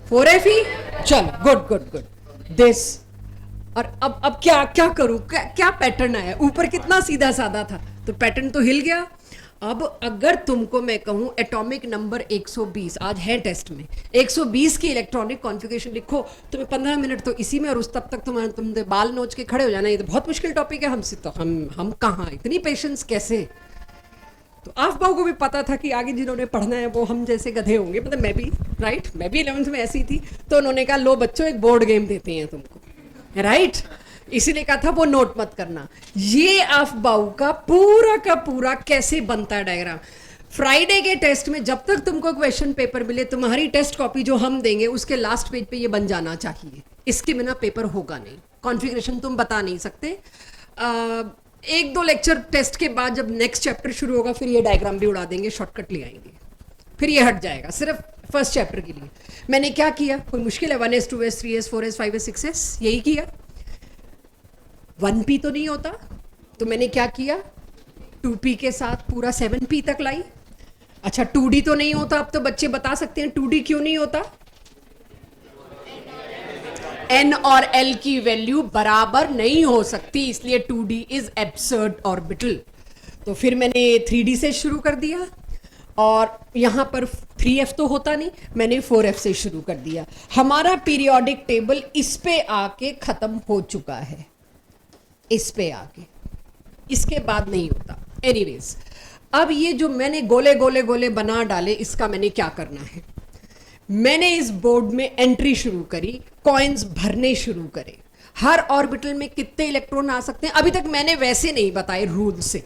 4f ही, चलो गुड गुड गुड। दिस, और अब क्या क्या करूं, क्या पैटर्न आया? ऊपर कितना सीधा साधा था, तो पैटर्न तो हिल गया। अब अगर तुमको मैं कहूं एटॉमिक नंबर 120, आज है टेस्ट में, 120 की इलेक्ट्रॉनिक कॉन्फ़िगरेशन लिखो, तुम्हें 15 मिनट तो इसी में, और उस तब तक तुम बाल नोच के खड़े हो जाना। ये तो बहुत मुश्किल टॉपिक है, हमसे तो हम कहाँ, इतनी पेशेंस कैसे? तो आफबाऊ को भी पता था कि आगे जिन्होंने पढ़ना है वो हम जैसे गधे होंगे, मतलब मैं भी, राइट, मैं भी 11th में ऐसी थी। तो उन्होंने कहा लो बच्चों, एक बोर्ड गेम देते हैं तुमको, राइट। इसीलिए कहा था वो नोट मत करना। ये आफबाऊ का पूरा कैसे बनता है डायग्राम। फ्राइडे के टेस्ट में जब तक तुमको क्वेश्चन पेपर मिले, तुम्हारी टेस्ट कॉपी जो हम देंगे उसके लास्ट पेज पे ये बन जाना चाहिए, इसके बिना पेपर होगा नहीं। कॉन्फ़िगरेशन तुम बता नहीं सकते। 1-2 लेक्चर टेस्ट के बाद जब नेक्स्ट चैप्टर शुरू होगा, फिर ये डायग्राम भी उड़ा देंगे, शॉर्टकट ले आएंगे, फिर ये हट जाएगा। सिर्फ फर्स्ट चैप्टर के लिए मैंने क्या किया, कोई मुश्किल है? 1s 2s 3s 4s 5s 6s यही किया। 1p तो नहीं होता, तो मैंने क्या किया, 2p के साथ पूरा 7p तक लाई। अच्छा 2d तो नहीं होता, अब तो बच्चे बता सकते हैं 2d क्यों नहीं होता? n और l की वैल्यू बराबर नहीं हो सकती, इसलिए 2d इज एब्सर्ड ऑर्बिटल। तो फिर मैंने 3d से शुरू कर दिया, और यहां पर 3f तो होता नहीं, मैंने 4f से शुरू कर दिया। हमारा पीरियोडिक टेबल इस पे आके खत्म हो चुका है, इस पे आके, इसके बाद नहीं होता। एनीवेज, अब ये जो मैंने गोले गोले गोले बना डाले, इसका मैंने क्या करना है? मैंने इस बोर्ड में एंट्री शुरू करी, कॉइन्स भरने शुरू करे। हर ऑर्बिटल में कितने इलेक्ट्रॉन आ सकते हैं, अभी तक मैंने वैसे नहीं बताए रूल से।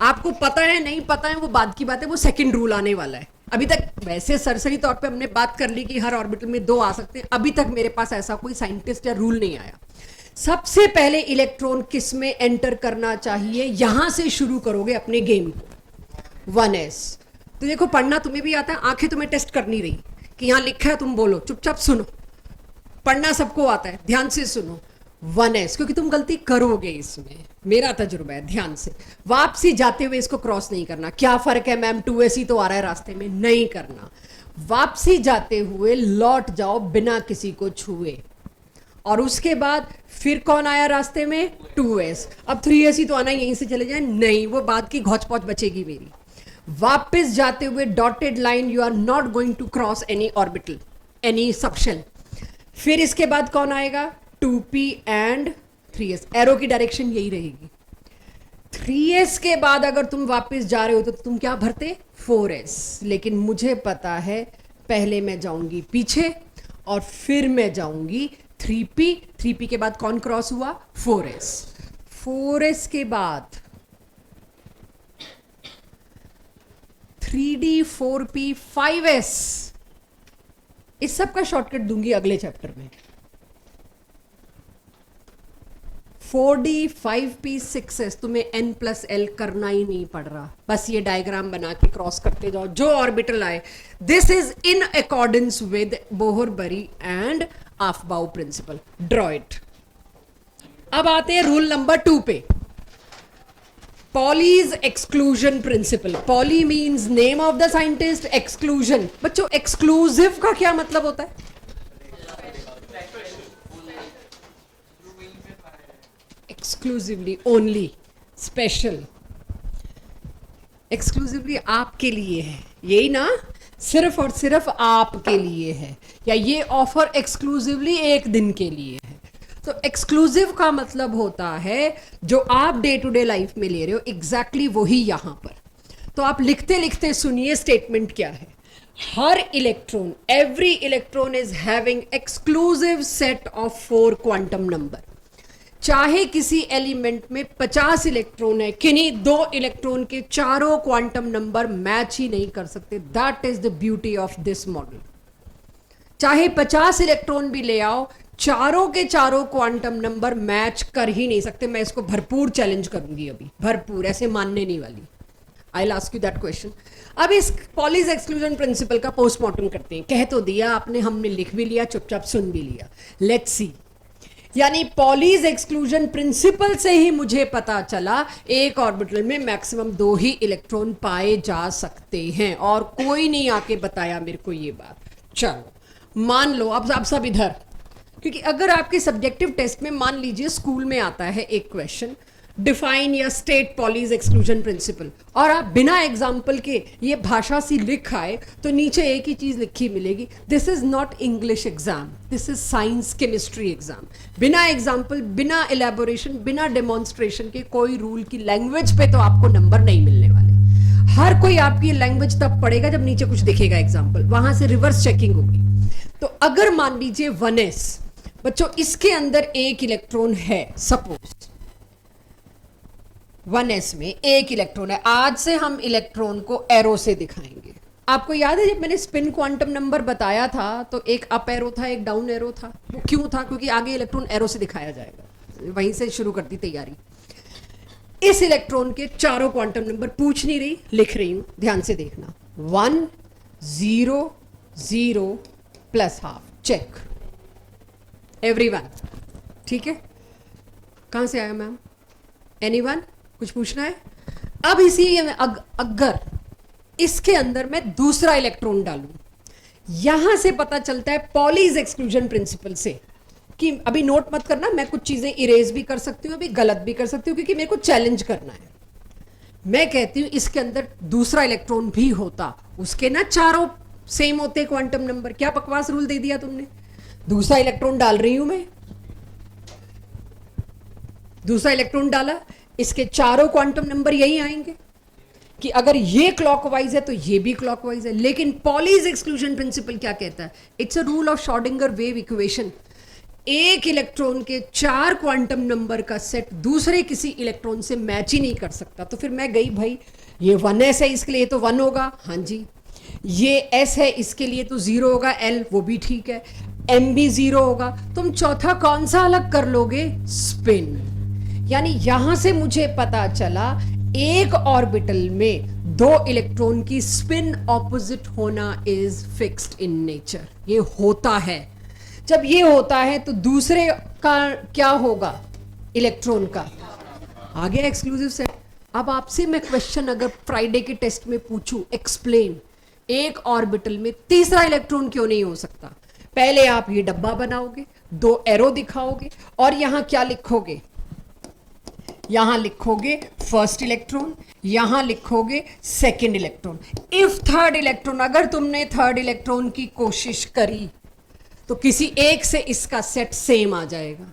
आपको पता है नहीं पता है वो बाद की बात है, वो सेकंड रूल आने वाला है। अभी तक वैसे सरसरी तौर पे हमने बात कर ली कि हर ऑर्बिटल में 2 आ सकते हैं। अभी तक मेरे पास ऐसा कोई साइंटिस्ट या रूल नहीं आया। सबसे पहले इलेक्ट्रॉन किस में एंटर करना चाहिए, यहां से शुरू करोगे अपने गेम को। 1s। तो देखो पढ़ना तुम्हें भी आता है, आंखें तुम्हें टेस्ट कर नहीं रही कि यहां लिखा है तुम बोलो, चुपचाप सुनो। पढ़ना सबको आता है, ध्यान से सुनो। 1s, क्योंकि तुम गलती करोगे इसमें, मेरा तजुर्बा है, ध्यान से। वापसी जाते हुए इसको क्रॉस नहीं करना। क्या फर्क है मैम, 2s ही तो आ रहा है रास्ते में, नहीं करना। वापसी जाते हुए लौट जाओ बिना किसी को छुए, और उसके बाद फिर कौन आया रास्ते में, 2s। अब 3s ही तो आना, यहीं से चले जाए, नहीं, वो बात की घौच पौच बचेगी मेरी। वापस जाते हुए dotted line, you are not going to cross any orbital, any subshell. फिर इसके बाद कौन आएगा, 2p एंड 3s, एरो की डायरेक्शन यही रहेगी। 3s के बाद अगर तुम वापस जा रहे हो तो तुम क्या भरते, 4s, लेकिन मुझे पता है पहले मैं जाऊंगी पीछे और फिर मैं जाऊंगी 3p। 3p के बाद कौन क्रॉस हुआ, 4s। 4s के बाद 3d, 4p, 5s। इस सब का शॉर्टकट दूंगी अगले चैप्टर में। 4d, 5p, 6s, तुम्हें n प्लस l करना ही नहीं पड़ रहा, बस ये डायग्राम बना के क्रॉस करते जाओ जो ऑर्बिटल आए। This is in accordance with Bohr Bury and Aufbau principle, draw it. अब आते हैं रूल नंबर 2 पे, Pauli's exclusion principle. Pauli means name of the scientist, exclusion, बच्चों एक्सक्लूसिव का क्या मतलब होता है, एक्सक्लूसिवली, ओनली, स्पेशल, एक्सक्लूसिवली आपके लिए है, यही ना, सिर्फ और सिर्फ आपके लिए है, या ये ऑफर एक्सक्लूसिवली एक दिन के लिए है। तो एक्सक्लूसिव का मतलब होता है जो आप डे टू डे लाइफ में ले रहे हो, एग्जैक्टली वही यहां पर। तो आप लिखते लिखते सुनिए स्टेटमेंट क्या है। हर electron, every electron is having exclusive set of 4 quantum number. चाहे किसी एलिमेंट में 50 इलेक्ट्रॉन है, किन्हीं 2 इलेक्ट्रॉन के चारों क्वांटम नंबर मैच ही नहीं कर सकते। That is the beauty of this model. चाहे 50 इलेक्ट्रॉन भी ले आओ, चारों के चारों क्वांटम नंबर मैच कर ही नहीं सकते। मैं इसको भरपूर चैलेंज करूंगी अभी, भरपूर, ऐसे मानने नहीं वाली। I will ask you that question. अब इस पॉलीज एक्सक्लूजन प्रिंसिपल का पोस्टमार्टम करते हैं। कह तो दिया आपने, हमने लिख भी लिया, चुपचाप सुन भी लिया। Let's see. यानी पॉलीज एक्सक्लूजन प्रिंसिपल से ही मुझे पता चला एक ऑर्बिटल में मैक्सिमम 2 ही इलेक्ट्रॉन पाए जा सकते हैं, और कोई नहीं आके बताया मेरे को ये बात। चलो मान लो, अब आप सब इधर, क्योंकि अगर आपके सब्जेक्टिव टेस्ट में मान लीजिए स्कूल में आता है एक क्वेश्चन, डिफाइन या स्टेट पॉलीज एक्सक्लूजन प्रिंसिपल, और आप बिना एग्जाम्पल के ये भाषा सी लिख आए, तो नीचे एक ही चीज लिखी मिलेगी, this is not English exam, this is science chemistry exam. बिना एग्जाम्पल, बिना एलेबोरेशन, बिना डेमोन्स्ट्रेशन के, कोई रूल की लैंग्वेज पे तो आपको नंबर नहीं मिलने वाले। हर कोई आपकी लैंग्वेज तब पढ़ेगा जब नीचे कुछ दिखेगा एग्जाम्पल, वहां से रिवर्स चेकिंग होगी। तो अगर मान लीजिए 1s, बच्चों इसके अंदर एक इलेक्ट्रॉन है, सपोज 1s में एक इलेक्ट्रॉन है। आज से हम इलेक्ट्रॉन को एरो से दिखाएंगे। आपको याद है जब मैंने स्पिन क्वांटम नंबर बताया था तो एक अप एरो था, एक डाउन एरो था। वो क्यों था? क्योंकि आगे इलेक्ट्रॉन एरो से दिखाया जाएगा। वहीं से शुरू कर दी तैयारी। इस इलेक्ट्रॉन के चारों क्वांटम नंबर पूछ नहीं रही, लिख रही हूं, ध्यान से देखना। 1 0 0 प्लस हाफ, चेक एवरीवन। ठीक है, कहां से आया मैम? एनीवन? कुछ पूछना है? अब इसी में अगर इसके अंदर मैं दूसरा इलेक्ट्रॉन डालूं, यहां से पता चलता है पॉलीज एक्सक्लूजन प्रिंसिपल से कि अभी नोट मत करना, मैं कुछ चीजें इरेज भी कर सकती हूं, अभी गलत भी कर सकती हूं, क्योंकि मेरे को चैलेंज करना है। मैं कहती हूं इसके अंदर दूसरा इलेक्ट्रॉन भी होता, उसके ना चारों सेम होते क्वांटम नंबर। क्या बकवास रूल दे दिया तुमने? दूसरा इलेक्ट्रॉन डाल रही हूं मैं, दूसरा इलेक्ट्रॉन डाला, इसके चारों क्वांटम नंबर यही आएंगे कि अगर ये क्लॉकवाइज है तो ये भी क्लॉकवाइज है। लेकिन पॉलीज एक्सक्लूजन प्रिंसिपल क्या कहता है? It's a rule of Schrodinger wave equation. एक इलेक्ट्रॉन के 4 क्वांटम नंबर का सेट दूसरे किसी इलेक्ट्रॉन से मैच ही नहीं कर सकता। तो फिर मैं गई, भाई ये 1s है, इसके लिए तो 1 होगा, हाँ जी। ये s है, इसके लिए तो 0 होगा, l वो भी ठीक है, m भी 0 होगा। तुम चौथा कौन सा अलग कर लोगे? स्पिन। यानी यहां से मुझे पता चला एक ऑर्बिटल में 2 इलेक्ट्रॉन की स्पिन ऑपोजिट होना इज फिक्स्ड इन नेचर। ये होता है। जब ये होता है तो दूसरे का क्या होगा, इलेक्ट्रॉन का आ गया एक्सक्लूसिव सेट। अब आपसे मैं क्वेश्चन अगर फ्राइडे के टेस्ट में पूछूं, एक्सप्लेन, एक ऑर्बिटल में तीसरा इलेक्ट्रॉन क्यों नहीं हो सकता? पहले आप ये डब्बा बनाओगे, 2 एरो दिखाओगे और यहां क्या लिखोगे, यहां लिखोगे फर्स्ट इलेक्ट्रॉन, यहां लिखोगे second electron. If third electron, अगर तुमने थर्ड इलेक्ट्रॉन की कोशिश करी तो किसी एक से इसका सेट सेम आ जाएगा,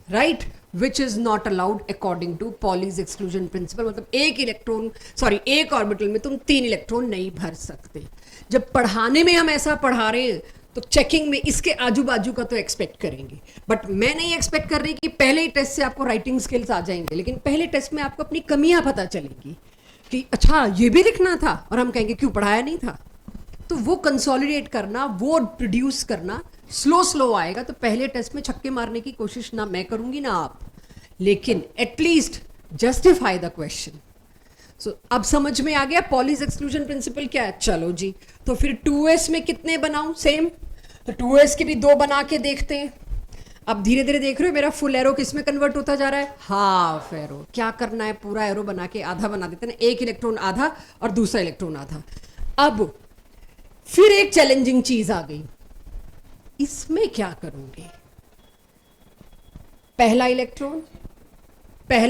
right, which is not allowed according to Pauli's exclusion principle. मतलब एक ऑर्बिटल में तुम 3 इलेक्ट्रॉन नहीं भर सकते। जब पढ़ाने में हम ऐसा पढ़ा रहे हैं तो चेकिंग में इसके आजू बाजू का तो एक्सपेक्ट करेंगे, बट मैं नहीं एक्सपेक्ट कर रही कि पहले ही टेस्ट से आपको राइटिंग स्किल्स आ जाएंगे, लेकिन पहले टेस्ट में आपको अपनी कमियां पता चलेगी कि अच्छा ये भी लिखना था, और हम कहेंगे क्यों पढ़ाया नहीं था। तो वो कंसोलिडेट करना, वो प्रोड्यूस करना स्लो आएगा। तो पहले टेस्ट में छक्के मारने की कोशिश ना मैं करूंगी ना आप, लेकिन एटलीस्ट जस्टिफाई द क्वेश्चन। सो अब समझ में आ गया पॉलीज एक्सक्लूजन प्रिंसिपल क्या है। चलो जी, तो फिर 2s में कितने बनाऊं, सेम, तो 2s के भी 2 बना के देखते हैं। अब धीरे धीरे देख रहे हो मेरा फुल एरो किस में कन्वर्ट होता जा रहा है, हाफ एरो। क्या करना है, पूरा एरो बना के आधा बना देते हैं, एक इलेक्ट्रॉन आधा और दूसरा इलेक्ट्रॉन आधा। अब फिर एक चैलेंजिंग चीज आ गई, इसमें क्या करोगे, पहला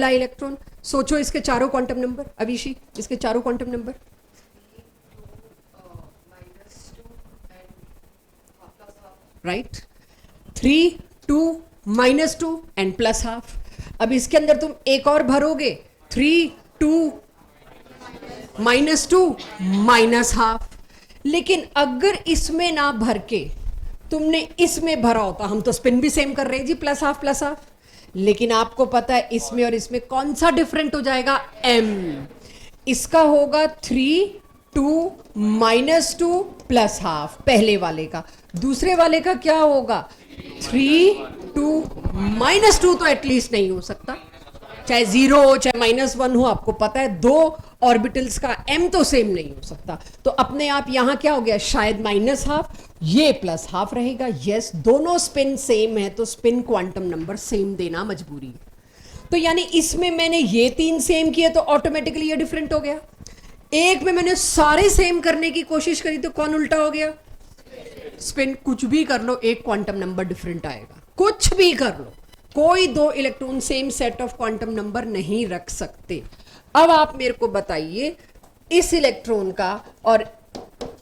इलेक्ट्रॉन सोचो, इसके चारों क्वांटम नंबर, अविशी इसके चारों क्वांटम नंबर, राइट, 3, 2, -2 एंड +½ अब इसके अंदर तुम एक और भरोगे, 3, 2, -2 -½ लेकिन अगर इसमें ना भर के तुमने इसमें भरा होता, हम तो स्पिन भी सेम कर रहे हैं जी, +½ लेकिन आपको पता है इसमें और इसमें कौन सा डिफरेंट हो जाएगा, m, इसका होगा 3, 2, -2 +½ पहले वाले का, दूसरे वाले का क्या होगा 3, 2, -2 तो एटलीस्ट नहीं हो सकता, चाहे 0 हो चाहे -1 हो, आपको पता है 2 ऑर्बिटल्स का m तो सेम नहीं हो सकता। तो अपने आप यहां क्या हो गया, शायद -½ ये +½ रहेगा। यस, दोनों स्पिन सेम है तो स्पिन क्वांटम नंबर सेम देना मजबूरी है। तो यानी इसमें मैंने ये 3 सेम किए तो ऑटोमेटिकली ये डिफरेंट हो गया। एक में मैंने सारे सेम करने की कोशिश करी तो कौन उल्टा हो गया, स्पिन। कुछ भी कर लो एक क्वांटम नंबर डिफरेंट आएगा, कुछ भी कर लो, कोई 2 electron same set of quantum number नहीं रख सकते। अब आप मेरे को बताइए इस इलेक्ट्रॉन का और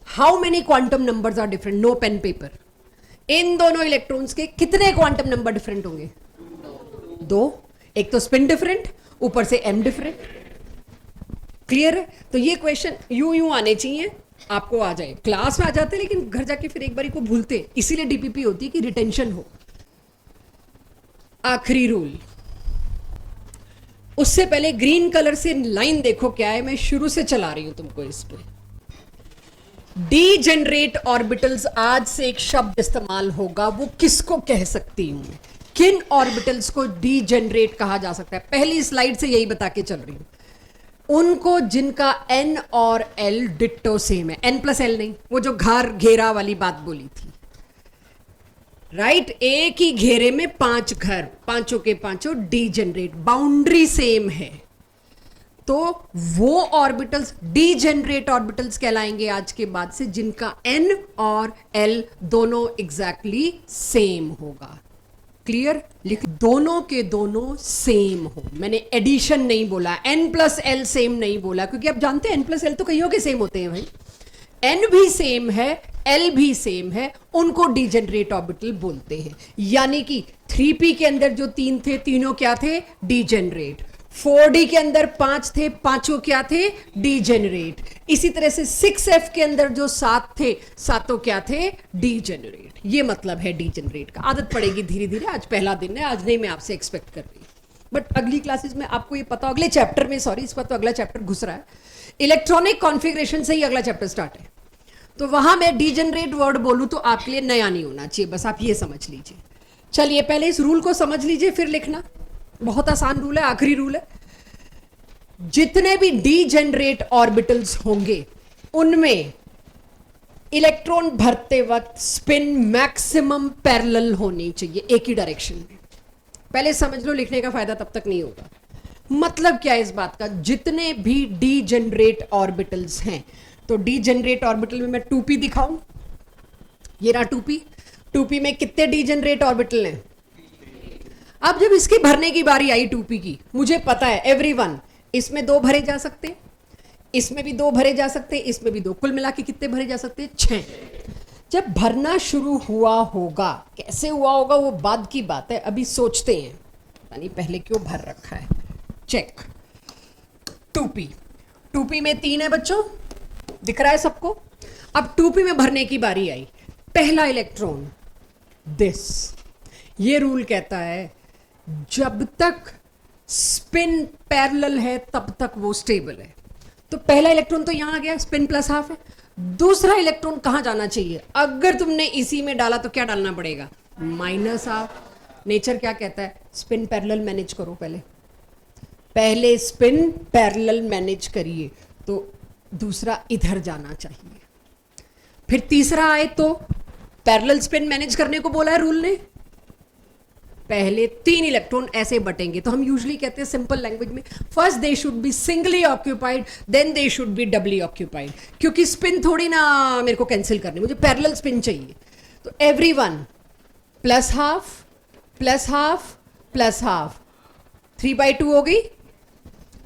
how many quantum numbers are different, no pen paper, इन दोनों इलेक्ट्रॉन्स के कितने क्वांटम नंबर डिफरेंट होंगे, 2। एक तो स्पिन डिफरेंट, ऊपर से m डिफरेंट। क्लियर है? तो ये क्वेश्चन यूं आने चाहिए, आपको आ जाए, क्लास में आ जाते लेकिन घर जाके फिर एक बारी को भूलते, इसीलिए डीपीपी होती है कि रिटेंशन हो। आखिरी रूल, उससे पहले ग्रीन कलर से लाइन देखो क्या है, मैं शुरू से चला रही हूं तुमको इस पे। डीजेनरेट ऑर्बिटल्स, आज से एक शब्द इस्तेमाल होगा, वो किसको कह सकती हूं मैं, किन ऑर्बिटल्स को डीजेनरेट कहा जा सकता है। पहली स्लाइड से यही बता के चल रही हूं, उनको जिनका n और l डिट्टो सेम है, n+l नहीं, वो जो घर घेरा वाली बात बोली थी, राइट, एक ही घेरे में 5 घर, पांचों के पांचों डीजेनरेट, बाउंड्री सेम है, तो वो ऑर्बिटल्स डीजेनरेट ऑर्बिटल्स कहलाएंगे आज के बाद से जिनका n और l दोनों एग्जैक्टली सेम होगा। क्लियर? लिख, दोनों के दोनों सेम हो, मैंने एडिशन नहीं बोला, n+l सेम नहीं बोला, क्योंकि आप जानते हैं n+l तो कईयों के सेम होते हैं भाई, n भी सेम है, l भी सेम है, उनको डीजेनरेट ऑर्बिटल बोलते हैं। यानी कि 3p के अंदर जो 3 थे, तीनों क्या थे, डीजेनरेट। 4d के अंदर 5 थे, पांचों क्या थे, डीजेनरेट। इसी तरह से 6f के अंदर जो 7 थे, सातों क्या थे, डीजेनरेट। ये मतलब है डीजेनरेट का। आदत पड़ेगी धीरे धीरे, आज पहला दिन है, आज नहीं मैं आपसे एक्सपेक्ट कर रही, बट अगली क्लासेस में आपको ये पता, अगले चैप्टर में, सॉरी इस पर तो अगला चैप्टर घुस रहा है, इलेक्ट्रॉनिक कॉन्फ़िगरेशन से ही अगला चैप्टर स्टार्ट है, तो वहां मैं डीजेनरेट वर्ड बोलूं तो आपके लिए नया नहीं होना चाहिए, बस आप ये समझ लीजिए। चलिए पहले इस रूल को समझ लीजिए फिर लिखना, बहुत आसान रूल है, आखिरी रूल है। जितने भी डीजेनरेट ऑर्बिटल्स होंगे उनमें इलेक्ट्रॉन भरते वक्त स्पिन मैक्सिमम पैरेलल होनी चाहिए, एक ही डायरेक्शन में। पहले समझ लो, लिखने का फायदा तब तक नहीं होगा। मतलब क्या है इस बात का, जितने भी डीजेनरेट ऑर्बिटल्स हैं, तो डीजेनरेट ऑर्बिटल में मैं 2p दिखाऊं, ये रहा 2p। 2p में कितने डीजेनरेट ऑर्बिटल हैं? अब जब इसकी भरने की बारी आई 2p की, मुझे पता है एवरीवन, इसमें 2 भरे जा सकते, इसमें भी 2 भरे जा सकते, इसमें भी 2, कुल मिला के कितने भरे जा सकते हैं? 6। जब भरना शुरू हुआ होगा, कैसे हुआ होगा वो बाद की बात है, अभी सोचते हैं, यानी पहले क्यों भर रखा है। चेक 2p, 2p में 3 है बच्चों, दिख रहा है सबको। अब 2p में भरने की बारी आई, पहला इलेक्ट्रॉन दिस, ये रूल कहता है जब तक स्पिन पैरेलल है तब तक वो स्टेबल है। तो पहला इलेक्ट्रॉन तो यहां आ गया, स्पिन प्लस हाफ है। दूसरा इलेक्ट्रॉन कहां जाना चाहिए? अगर तुमने इसी में डाला तो क्या डालना पड़ेगा? Minus half. नेचर क्या कहता है? स्पिन पैरेलल मैनेज करो, पहले स्पिन पैरेलल मैनेज करिए, तो दूसरा इधर जाना चाहिए। फिर तीसरा आए तो पैरेलल स्पिन मैनेज करने को बोला है रूल ने, पहले 3 इलेक्ट्रॉन ऐसे बटेंगे। तो हम यूजुअली कहते हैं सिंपल लैंग्वेज में, first they should be singly occupied, then they should be doubly occupied, क्योंकि स्पिन थोड़ी ना मेरे को कैंसिल करनी, मुझे पैरेलल स्पिन चाहिए। तो everyone plus half plus half plus half, 3/2 हो गई।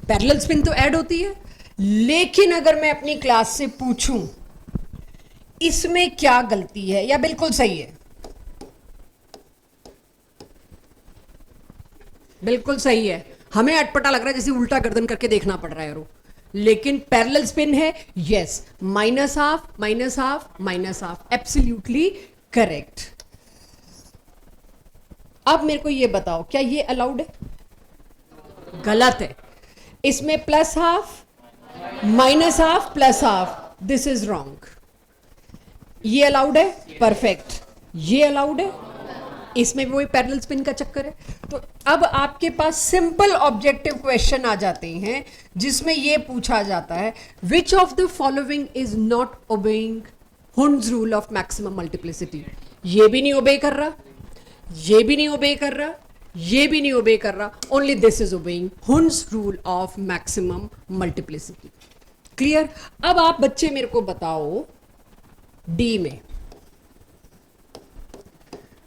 पैरेलल स्पिन तो ऐड होती है, लेकिन अगर मैं अपनी क्लास से पूछूं इसमें क्या गलती है या बिल्कुल सही है? बिल्कुल सही है। हमें अटपटा लग रहा है, जैसे उल्टा गर्दन करके देखना पड़ रहा है यारो, लेकिन पैरेलल स्पिन है। Yes, minus half minus half minus half, absolutely correct. अब मेरे को ये बताओ, क्या ये अलाउड है? गलत है। इसमें plus half minus half plus half, this is wrong. ये अलाउड है? परफेक्ट। ये अलाउड है? इसमें भी वही पैरेलल स्पिन का चक्कर है। तो अब आपके पास सिंपल ऑब्जेक्टिव क्वेश्चन आ जाते हैं जिसमें यह पूछा जाता है, which of the following is not obeying Hund's rule of maximum multiplicity. ये भी नहीं ओबे कर रहा, ये भी नहीं ओबे कर रहा, ये भी नहीं ओबे कर रहा, only this is obeying Hund's rule of maximum multiplicity. Clear? अब आप बच्चे मेरे को बताओ, डी में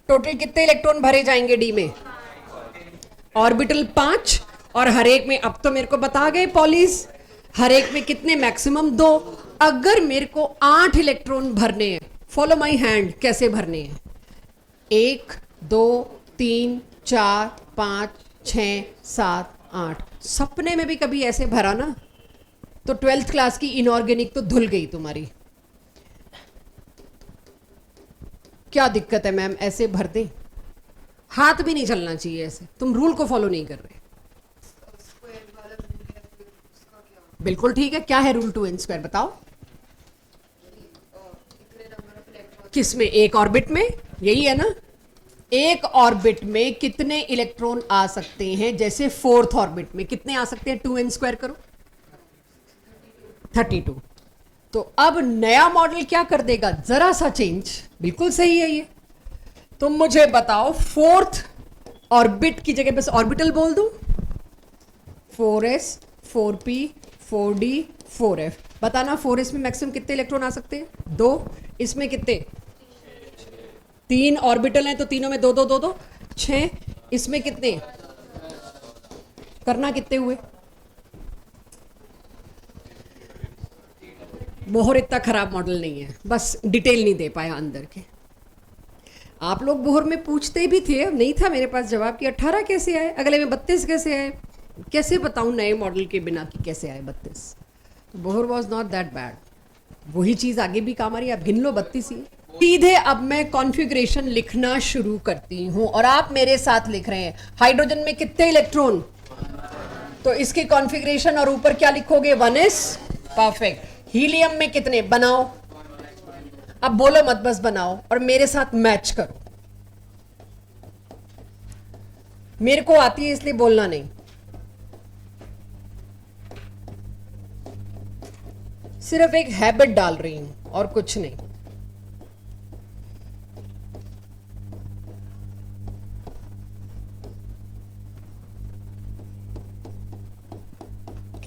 टोटल कितने इलेक्ट्रॉन भरे जाएंगे? डी में ऑर्बिटल 5, और हर एक में, अब तो मेरे को बता गए पॉलीज, हर एक में कितने? मैक्सिमम 2। अगर मेरे को 8 इलेक्ट्रॉन भरने हैं, फॉलो माय हैंड, कैसे भरने हैं? 1 2 3 4 5 6 7 8। सपने में भी कभी ऐसे भरा ना तो 12th क्लास की इनऑर्गेनिक तो धुल गई तुम्हारी। क्या दिक्कत है मैम, ऐसे भर दें? हाथ भी नहीं चलना चाहिए ऐसे, तुम रूल को फॉलो नहीं कर रहे। बिल्कुल ठीक है, क्या है रूल 2n²? बताओ किसमें? एक ऑर्बिट में, यही है ना? एक ऑर्बिट में कितने इलेक्ट्रॉन आ सकते हैं? जैसे 4th ऑर्बिट में कितने आ सकते हैं? 2n² करो, 32। तो अब नया मॉडल क्या कर देगा? जरा सा चेंज। बिल्कुल सही है ये। तुम मुझे बताओ, 4th ऑर्बिट की जगह बस ऑर्बिटल बोल दूं, 4s 4p 4d 4f। बताना 4s में मैक्सिमम कितने इलेक्ट्रॉन आ सकते हैं? 2। इसमें कितने? 3 ऑर्बिटल हैं तो तीनों में 2 2 2 2, 6। इसमें कितने? करना कितने हुए? बोहर इतना खराब मॉडल नहीं है, बस डिटेल नहीं दे पाया अंदर के। आप लोग बोहर में पूछते भी थे, नहीं था मेरे पास जवाब कि 18 कैसे आए, अगले में 32 कैसे आए। कैसे बताऊं नए मॉडल के बिना कि कैसे आए 32? तो Bohr was not that bad, वही चीज आगे भी काम आ रही है। आप गिन लो 32 ही। सीधे अब मैं कॉन्फ़िगरेशन लिखना शुरू करती हूं और आप मेरे साथ लिख रहे हैं, हाइड्रोजन में कितने इलेक्ट्रॉन? तो इसकी कॉन्फ़िगरेशन और ऊपर क्या लिखोगे? 1s। परफेक्ट। हीलियम में कितने? बनाओ। अब बोलो मत, बस बनाओ और मेरे साथ मैच करो। मेरे को आती है इसलिए बोलना नहीं, सिर्फ एक हैबिट डाल रही हूं और कुछ नहीं।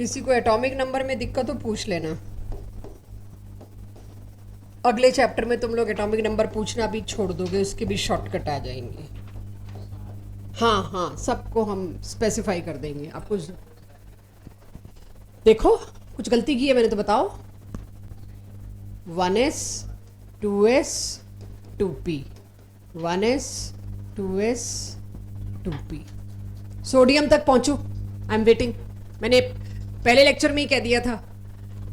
किसी को एटॉमिक नंबर में दिक्कत हो पूछ लेना, अगले चैप्टर में तुम लोग एटॉमिक नंबर पूछना भी छोड़ दोगे, उसके भी शॉर्टकट आ जाएंगे। हाँ हाँ, सबको हम स्पेसिफाई कर देंगे आपको। देखो कुछ गलती की है मैंने तो बताओ। 1s 2s 2p 1s 2s 2p। Sodium तक पहुंचो, आई एम वेटिंग। मैंने पहले लेक्चर में ही कह दिया था,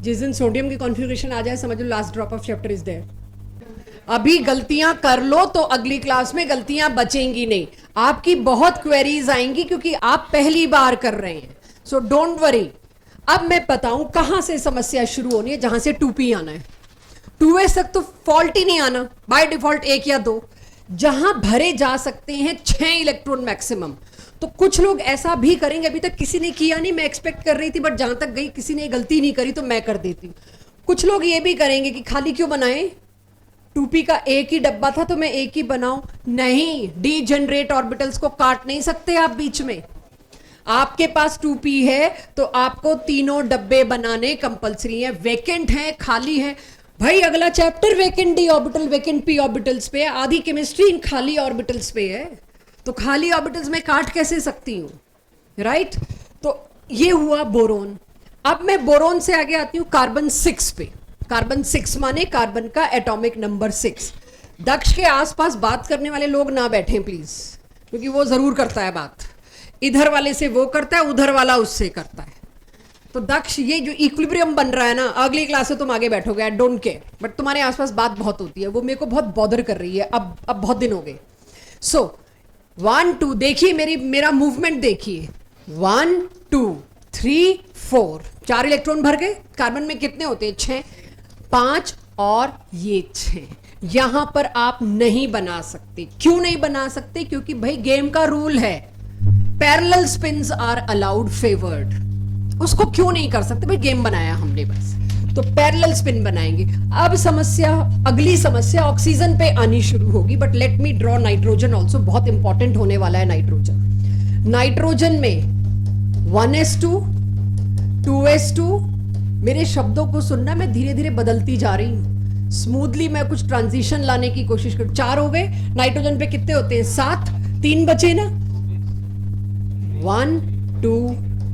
जिस दिन सोडियम की कॉन्फ़िगरेशन आ जाए समझ लो last drop of chapter is there. अभी गलतियां कर लो तो अगली क्लास में गलतियां बचेंगी नहीं। आपकी बहुत क्वेरीज आएंगी क्योंकि आप पहली बार कर रहे हैं, सो डोंट वरी। अब मैं बताऊं कहां से समस्या शुरू होनी है, जहां से 2p आना है। 2s तक तो फॉल्ट ही नहीं आना, बाय डिफॉल्ट 1 या 2। जहां भरे जा सकते हैं 6 इलेक्ट्रॉन मैक्सिमम, तो कुछ लोग ऐसा भी करेंगे। अभी तक किसी ने किया नहीं, मैं एक्सपेक्ट कर रही थी, बट जहां तक गई किसी ने गलती नहीं करी तो मैं कर देती हूं। कुछ लोग ये भी करेंगे कि खाली क्यों बनाए, 2p का एक ही डब्बा था तो मैं एक ही बनाऊं। नहीं, डी जनरेट ऑर्बिटल्स को काट नहीं सकते आप बीच में। आपके पास 2p है तो आपको तीनों डब्बे बनाने कंपलसरी है। वेकेंट है, खाली है, भाई अगला chapter vacant D orbital vacant p orbitals पे है, आधी केमिस्ट्री इन खाली ऑर्बिटल्स पे है, तो खाली ऑर्बिटल्स में काट कैसे सकती हूं, राइट। तो ये हुआ बोरोन। अब मैं बोरोन से आगे आती हूं कार्बन 6 पे। कार्बन 6 माने कार्बन का एटॉमिक नंबर 6। दक्ष के आसपास बात करने वाले लोग ना बैठें प्लीज, क्योंकि वो जरूर करता है बात। इधर वाले से वो करता है, उधर वाला उससे करता है। तो दक्ष, ये जो इक्विलिब्रियम बन रहा है ना, अगली क्लास से तुम आगे बैठोगे, आई डोंट केयर, बट तुम्हारे आसपास बात बहुत होती है, वो मेरे को बहुत बॉदर कर रही है। अब बहुत दिन हो गए। सो 1 2 देखिए, मेरा मूवमेंट देखिए। 1 2 3 4 4 इलेक्ट्रॉन भर गए। कार्बन में कितने होते हैं? 6, 5 और ये 6। यहां पर आप नहीं बना सकते। क्यों नहीं बना सकते? क्योंकि भाई गेम का रूल है, parallel spins are allowed favoured. उसको क्यों नहीं कर सकते? भाई गेम बनाया हमने बस, तो पैरेलल स्पिन बनाएंगे। अब समस्या, अगली समस्या ऑक्सीजन पे आनी शुरू होगी, but let me draw nitrogen also. बहुत इंपॉर्टेंट होने वाला है नाइट्रोजन। नाइट्रोजन में 1s2 2s2, मेरे शब्दों को सुनना, मैं धीरे धीरे बदलती जा रही हूं, स्मूथली मैं कुछ ट्रांजिशन लाने की कोशिश करूं। 4 हो गए। नाइट्रोजन पे कितने होते हैं? 7, 3 बचे ना। 1 2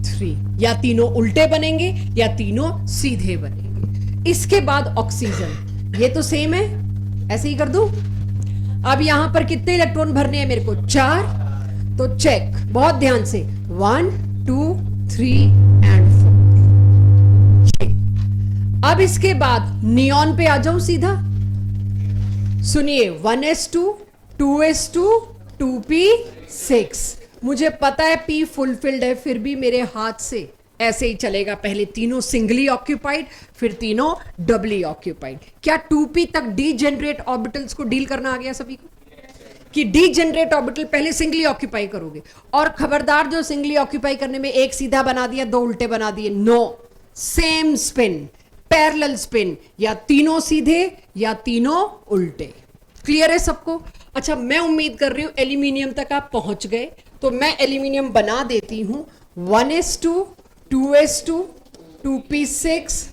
3, या तीनों उल्टे बनेंगे या तीनों सीधे बनेंगे। इसके बाद ऑक्सीजन, ये तो सेम है, ऐसे ही कर दूं। अब यहां पर कितने इलेक्ट्रॉन भरने हैं मेरे को? 4। तो चेक बहुत ध्यान से, 1 2 3 एंड 4। अब इसके बाद नियॉन पे आ जाऊं सीधा। सुनिए, 1s2 2s2 2p6। मुझे पता है p फुलफिल्ड है, फिर भी मेरे हाथ से ऐसे ही चलेगा। पहले तीनों सिंगली ऑक्यूपाइड, फिर तीनों डबली ऑक्यूपाइड। क्या 2p तक डी जनरेट ऑर्बिटल्स को डील करना आ गया सभी को? कि डी जनरेट ऑर्बिटल पहले सिंगली ऑक्यूपाई करोगे, और खबरदार जो सिंगली ऑक्यूपाई करने में एक सीधा बना दिया, 2 उल्टे बना दिए, no, same spin, parallel spin, या तीनों सीधे या तीनों उल्टे। क्लियर है सबको? अच्छा, मैं उम्मीद कर रही हूं एल्यूमिनियम तक आप पहुंच गए, तो मैं एल्यूमिनियम बना देती हूं। 1s2 2s2 2p6।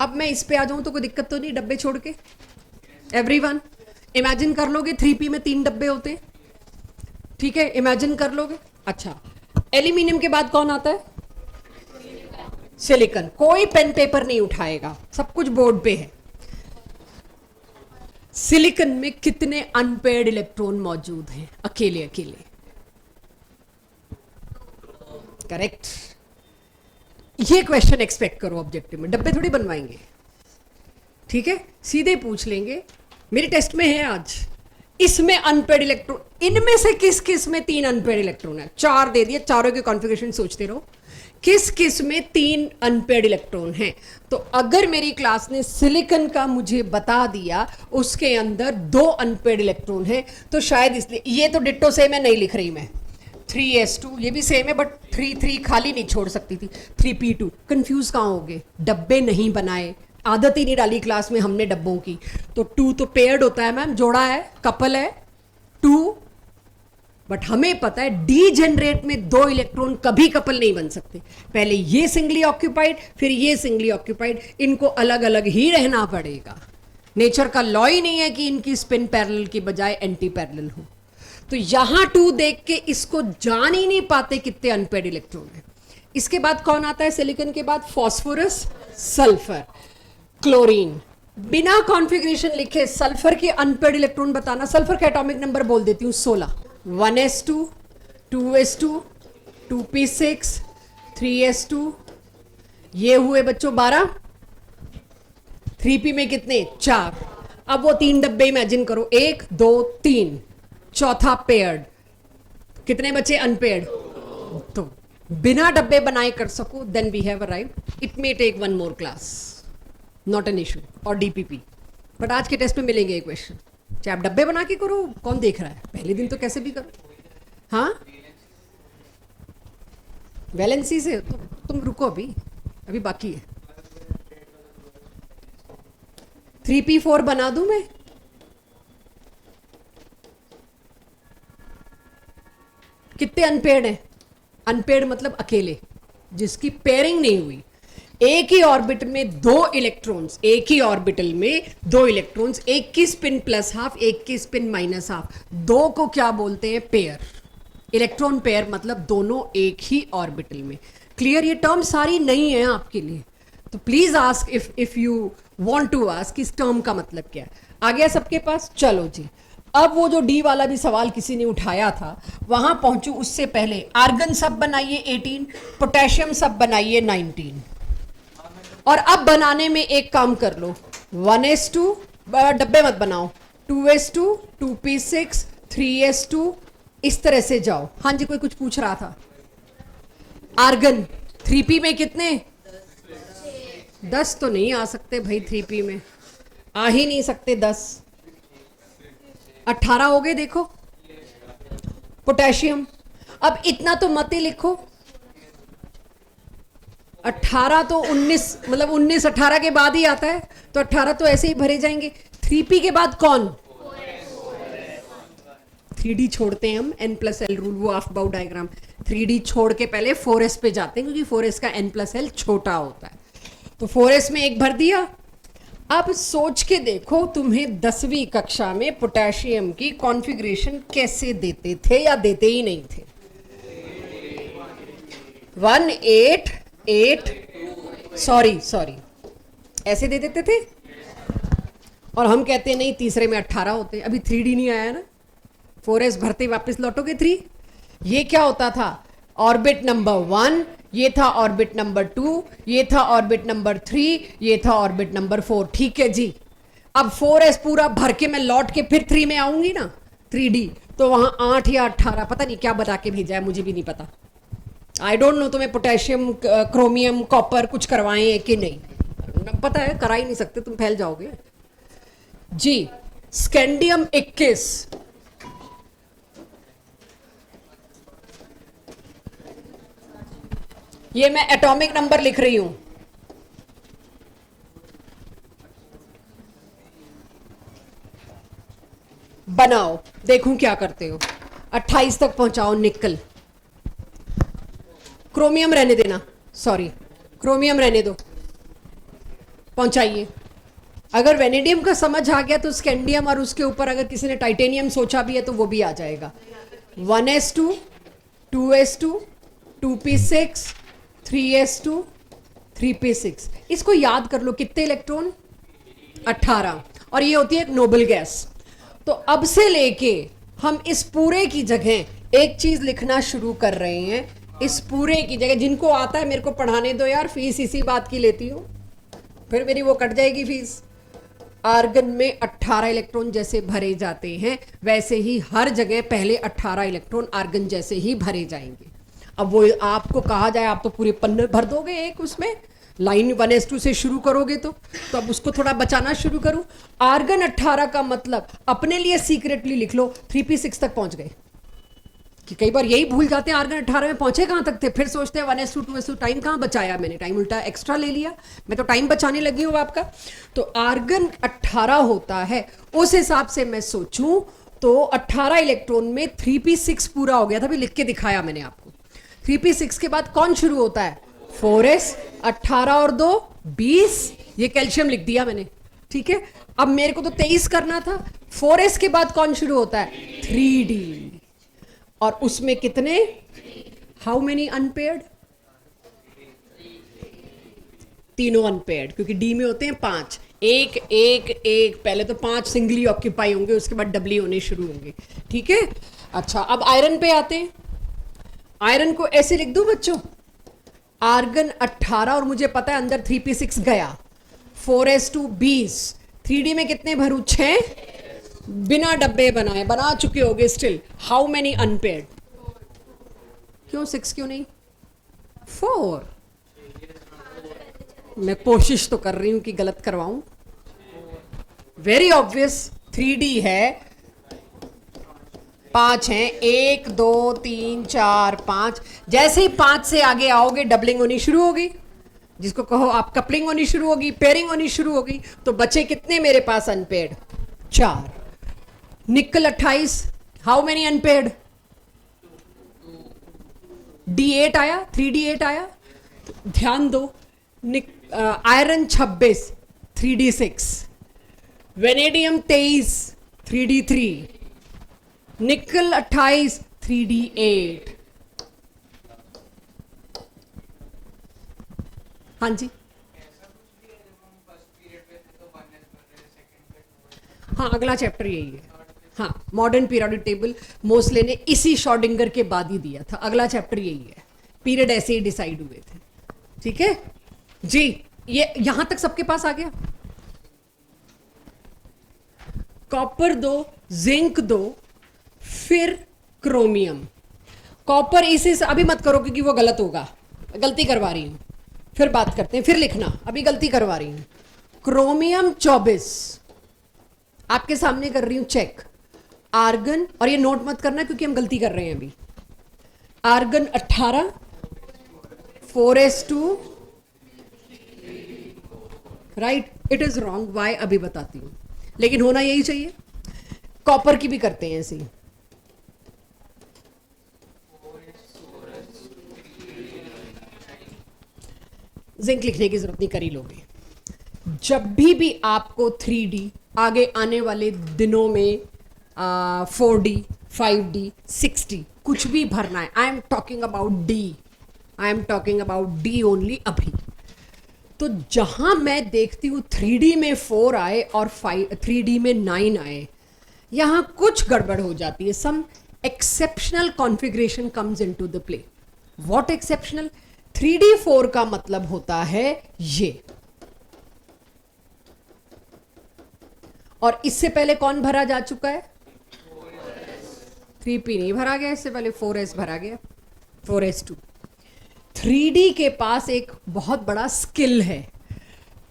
अब मैं इस पे आ जाऊं तो कोई दिक्कत तो नहीं, डब्बे छोड़ के? एवरीवन इमेजिन कर लोगे 3p में 3 डब्बे होते हैं, ठीक है? इमेजिन कर लोगे। अच्छा, एल्यूमिनियम के बाद कौन आता है? सिलिकॉन। कोई पेन पेपर नहीं उठाएगा, सब कुछ बोर्ड पे है। सिलिकॉन में कितने अनपेयर्ड इलेक्ट्रॉन मौजूद हैं? अकेले अकेले। करेक्ट। ये क्वेश्चन एक्सपेक्ट करो ऑब्जेक्टिव में, डब्बे थोड़ी बनवाएंगे, ठीक है? सीधे पूछ लेंगे, मेरे टेस्ट में है आज, इसमें अनपेयर्ड इलेक्ट्रॉन, इनमें से किस किस में 3 अनपेयर्ड इलेक्ट्रॉन है? 4 दे दिए, चारों के कॉन्फ़िगरेशन सोचते रहो, किस किस में 3 अनपेयर्ड इलेक्ट्रॉन हैं। तो अगर मेरी क्लास ने सिलिकॉन का मुझे बता दिया उसके अंदर 2 अनपेयर्ड इलेक्ट्रॉन हैं, तो शायद इसलिए, ये तो डिट्टो सेम है, नहीं लिख रही मैं। 3s2 ये भी सेम है, बट 3 3 खाली नहीं छोड़ सकती थी। 3p2, कंफ्यूज कहाँ हो गए? डब्बे नहीं बनाए, आदत ही नहीं डाली क्लास में हमने डब्बों की। तो 2 तो पेयर्ड होता है मैम, जोड़ा है, कपल है। 2 बट हमें पता है डीजेनरेट में दो इलेक्ट्रॉन कभी कपल नहीं बन सकते, पहले ये सिंगली ऑक्यूपाइड फिर ये सिंगली ऑक्यूपाइड, इनको अलग अलग ही रहना पड़ेगा। नेचर का लॉ ही नहीं है कि इनकी स्पिन पैरेलल की बजाय एंटी पैरेलल हो। तो यहां 2 देख के इसको जान ही नहीं पाते कितने अनपेड इलेक्ट्रॉन है। इसके बाद कौन आता है सिलिकॉन के बाद? Phosphorus, sulphur, chlorine. बिना कॉन्फ़िगरेशन लिखे सल्फर के अनपेड इलेक्ट्रॉन बताना। सल्फर का एटॉमिक नंबर बोल देती हूं 16, 1s2, 2s2, 2p6, 3s2, ये हुए बच्चों 12, 3p में कितने? 4। अब वो 3 डब्बे इमेजिन करो, 1 2 3, चौथा पेयर्ड, कितने बचे अनपेयर्ड? तो बिना डब्बे बनाए कर सको, then we have arrived. It may take 1 more class, not an issue, और डीपीपी, बट आज के टेस्ट में मिलेंगे ये क्वेश्चन। चाहे आप डब्बे बना के करो, कौन देख रहा है, पहले दिन तो कैसे भी करो। हाँ, वैलेंसी से तो तुम रुको, अभी बाकी है। 3p4 बना दूं मैं? कितने अनपेड हैं? अनपेड मतलब अकेले, जिसकी पेयरिंग नहीं हुई। एक ही ऑर्बिट में 2 इलेक्ट्रॉन्स, एक ही ऑर्बिटल में 2 इलेक्ट्रॉन्स, एक की स्पिन +½ एक की स्पिन -½ 2 को क्या बोलते हैं? पेयर। इलेक्ट्रॉन पेयर मतलब दोनों एक ही ऑर्बिटल में। क्लियर? ये टर्म सारी नहीं है आपके लिए, तो please ask if you want to ask इस टर्म का मतलब क्या है। आ गया सबके पास? चलो जी, अब वो जो डी वाला भी सवाल किसी ने उठाया था वहां पहुंचू उससे पहले आर्गन सब बनाइए 18, पोटेशियम सब बनाइए 19। और अब बनाने में एक काम कर लो, 1s2, डब्बे मत बनाओ, 2s2, 2p6, 3s2, इस तरह से जाओ। हाँ जी, कोई कुछ पूछ रहा था। आर्गन 3p में कितने? 10 तो नहीं आ सकते भाई, 3p में आ ही नहीं सकते 10। 18 हो गए देखो। पोटेशियम, अब इतना तो मत ही लिखो, 18 तो 19, मतलब 19 18 के बाद ही आता है, तो 18 तो ऐसे ही भरे जाएंगे। 3p के बाद कौन? 3d छोड़ते हैं हम, n+l रूल, वो ऑफ बाउ डायग्राम। 3d छोड़ के पहले 4s पे जाते हैं, क्योंकि 4s का n+l छोटा होता है। तो 4s में एक भर दिया। अब सोच के देखो, तुम्हें 10वीं कक्षा में पोटेशियम की कॉन्फ़िगरेशन कैसे देते थे, या देते ही नहीं थे? 1 8 8, सॉरी ऐसे दे देते थे, और हम कहते हैं नहीं, तीसरे में 18 होते। अभी 3d नहीं आया ना, 4s भरते वापस लौटोगे 3। ये क्या होता था? ऑर्बिट नंबर 1, ये था ऑर्बिट नंबर 2, ये था ऑर्बिट नंबर 3, ये था ऑर्बिट नंबर 4। ठीक है जी। अब 4s पूरा भर के मैं लौट के फिर 3 में आऊंगी ना, 3d, तो वहां 8 या 18, पता नहीं क्या बता के भेजा है, मुझे भी नहीं पता। आई डोंट नो तुम्हें पोटेशियम, क्रोमियम, कॉपर कुछ करवाए हैं कि नहीं, पता है करा ही नहीं सकते, तुम फैल जाओगे जी। स्कैंडियम 21, ये मैं एटॉमिक नंबर लिख रही हूं। बनाओ, देखूं क्या करते हो। 28 तक पहुंचाओ निकल। क्रोमियम रहने देना, सॉरी क्रोमियम रहने दो, पहुंचाइए। अगर वेनेडियम का समझ आ गया तो स्कैंडियम, और उसके ऊपर अगर किसी ने टाइटेनियम सोचा भी है तो वो भी आ जाएगा। 1s2, 2s2, 2p6, 3s2, 3p6। इसको याद कर लो, कितने इलेक्ट्रॉन? 18, और ये होती है एक नोबल गैस। तो अब से लेके हम इस पूरे की जगह एक चीज लिखना शुरू कर रहे हैं। इस पूरे की जगह, जिनको आता है मेरे को पढ़ाने दो यार, फीस इसी बात की लेती हूँ, फिर मेरी वो कट जाएगी फीस। आर्गन में 18 इलेक्ट्रॉन जैसे भरे जाते हैं, वैसे ही हर जगह पहले 18 इलेक्ट्रॉन आर्गन जैसे ही भरे जाएंगे। अब वो आपको कहा जाए, आप तो पूरे पन्ने भर दोगे एक, उसमें लाइन 1s2 से शुरू करोगे तो अब उसको थोड़ा बचाना शुरू करूं। आर्गन 18 का मतलब अपने लिए सीक्रेटली लिख लो 3p6 तक पहुंच गए, कि कई बार यही भूल जाते हैं आर्गन 18 में पहुंचे कहां तक थे, फिर सोचते हैं 1s2 2s2, टाइम कहां बचाया मैंने, टाइम उल्टा एक्स्ट्रा ले लिया, मैं तो टाइम बचाने लगी हूं आपका। तो आर्गन 18 होता है, उस हिसाब से मैं सोचूं तो 18 इलेक्ट्रॉन में 3p6 पूरा हो गया था, अभी लिख के दिखाया मैंने आपको। 3p6 के बाद कौन शुरू होता है? 4s। 18 और 2 20, ये कैल्शियम लिख दिया मैंने, ठीक है। अब मेरे को तो 23 करना था। 4s के बाद कौन शुरू होता है? 3d। और उसमें कितने? How many unpaired? तीनों अनपेयर्ड, क्योंकि डी में होते हैं 5। एक एक एक, पहले तो 5 सिंगली ऑक्यूपाई होंगे, उसके बाद डबली होने शुरू होंगे, ठीक है। अच्छा, अब आयरन पे आते हैं। आयरन को ऐसे लिख दूं बच्चों, आर्गन 18 और मुझे पता है अंदर 3p6 गया, 4s2 20, 3d में कितने भरूं? 6। बिना डब्बे बनाए बना चुके होगे स्टिल। How many unpaired? क्यों 6 क्यों नहीं? 4। मैं कोशिश तो कर रही हूं कि गलत करवाऊं। वेरी ऑब्वियस, 3d है, 5 है, 1 2 3 4 5। जैसे ही 5 से आगे आओगे डबलिंग होनी शुरू होगी, जिसको कहो आप कपलिंग होनी शुरू होगी, पेयरिंग होनी शुरू होगी। तो बचे कितने मेरे पास अनपेयर्ड? 4। निकल 28, हाउ मेनी अनपेयर्ड? d8 आया, 3d8 आया। ध्यान दो, आयरन 26, 3d6, वेनेडियम 23, 3d3, निकल 28, 3d8। हाँ जी, हाँ अगला चैप्टर यही है। हाँ, मॉडर्न पीरियोडिक टेबल मोस्ले ने इसी शॉर्डिंगर के बाद ही दिया था। अगला चैप्टर यही है, पीरियड ऐसे ही डिसाइड हुए थे, ठीक है जी। ये यहां तक सबके पास आ गया। कॉपर 2, जिंक 2, फिर क्रोमियम। कॉपर इसी से अभी मत करो क्योंकि वो गलत होगा, गलती करवा रही हूं, फिर बात करते हैं, फिर लिखना, अभी गलती करवा रही हूं। क्रोमियम 24 आपके सामने कर रही हूं चेक। आर्गन, और ये नोट मत करना क्योंकि हम गलती कर रहे हैं अभी। Argon 18, 4s2, right, it is wrong, why अभी बताती हूं, लेकिन होना यही चाहिए। कॉपर की भी करते हैं ऐसे। जिंक लिखने की जरूरत नहीं, कर ही लोगे। जब भी आपको 3D आगे आने वाले दिनों में 4D 5D 6D कुछ भी भरना है, I am talking about D, I am talking about D only अभी। तो जहां मैं देखती हूं 3D में 4 आए और 3D में 9 आए, यहां कुछ गड़बड़ हो जाती है। Some exceptional configuration comes into the play. What exceptional? 3D 4 का मतलब होता है ये, और इससे पहले कौन भरा जा चुका है? 3p नहीं भरा गया, इससे पहले 4s भरा गया, 4s2। 3D के पास एक बहुत बड़ा स्किल है,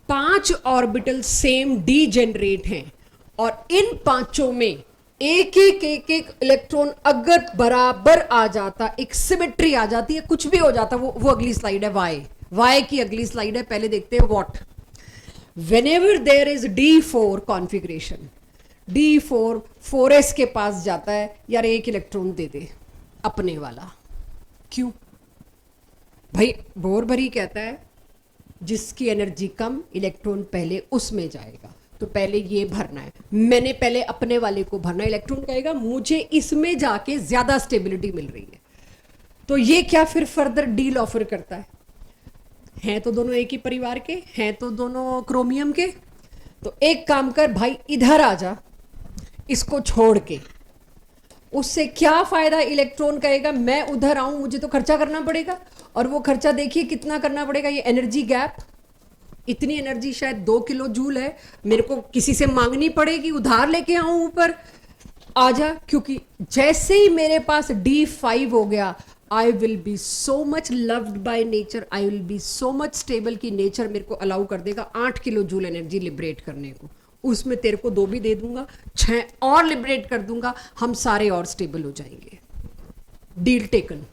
5 ऑर्बिटल सेम d जनरेट हैं, और इन पांचों में एक एक इलेक्ट्रॉन अगर बराबर आ जाता, एक सिमेट्री आ जाती है, कुछ भी हो जाता, वो अगली स्लाइड है, y की अगली स्लाइड है, पहले देखते हैं what. whenever there is d4 configuration, d4 4s के पास जाता है, यार एक इलेक्ट्रॉन दे दे अपने वाला। क्यों भाई? बोरबरी कहता है जिसकी एनर्जी कम, इलेक्ट्रॉन पहले उसमें जाएगा, तो पहले ये भरना है, मैंने पहले अपने वाले को भरना। इलेक्ट्रॉन कहेगा मुझे इसमें जाके ज्यादा स्टेबिलिटी मिल रही है, तो ये क्या फिर फर्दर डील ऑफर करता है। हैं तो दोनों एक ही परिवार के, हैं तो दोनों क्रोमियम के, तो एक काम कर भाई, इधर आ जा इसको छोड़ के। उससे क्या फायदा? इलेक्ट्रॉन कहेगा मैं उधर आऊं, मुझे तो खर्चा करना पड़ेगा, और वो खर्चा देखिए कितना करना पड़ेगा। ये एनर्जी गैप, इतनी एनर्जी शायद 2 किलो जूल है, मेरे को किसी से मांगनी पड़ेगी, उधार लेके आऊं ऊपर। आजा, क्योंकि जैसे ही मेरे पास D5 हो गया, I will be so much loved by nature, I will be so much stable कि नेचर मेरे को अलाउ कर देगा 8 किलो जूल एनर्जी लिबरेट करने को। उसमें तेरे को 2 भी दे दूंगा, 6 और लिबरेट कर दूंगा, हम सारे और स्टेबल हो जाएंगे। Deal taken.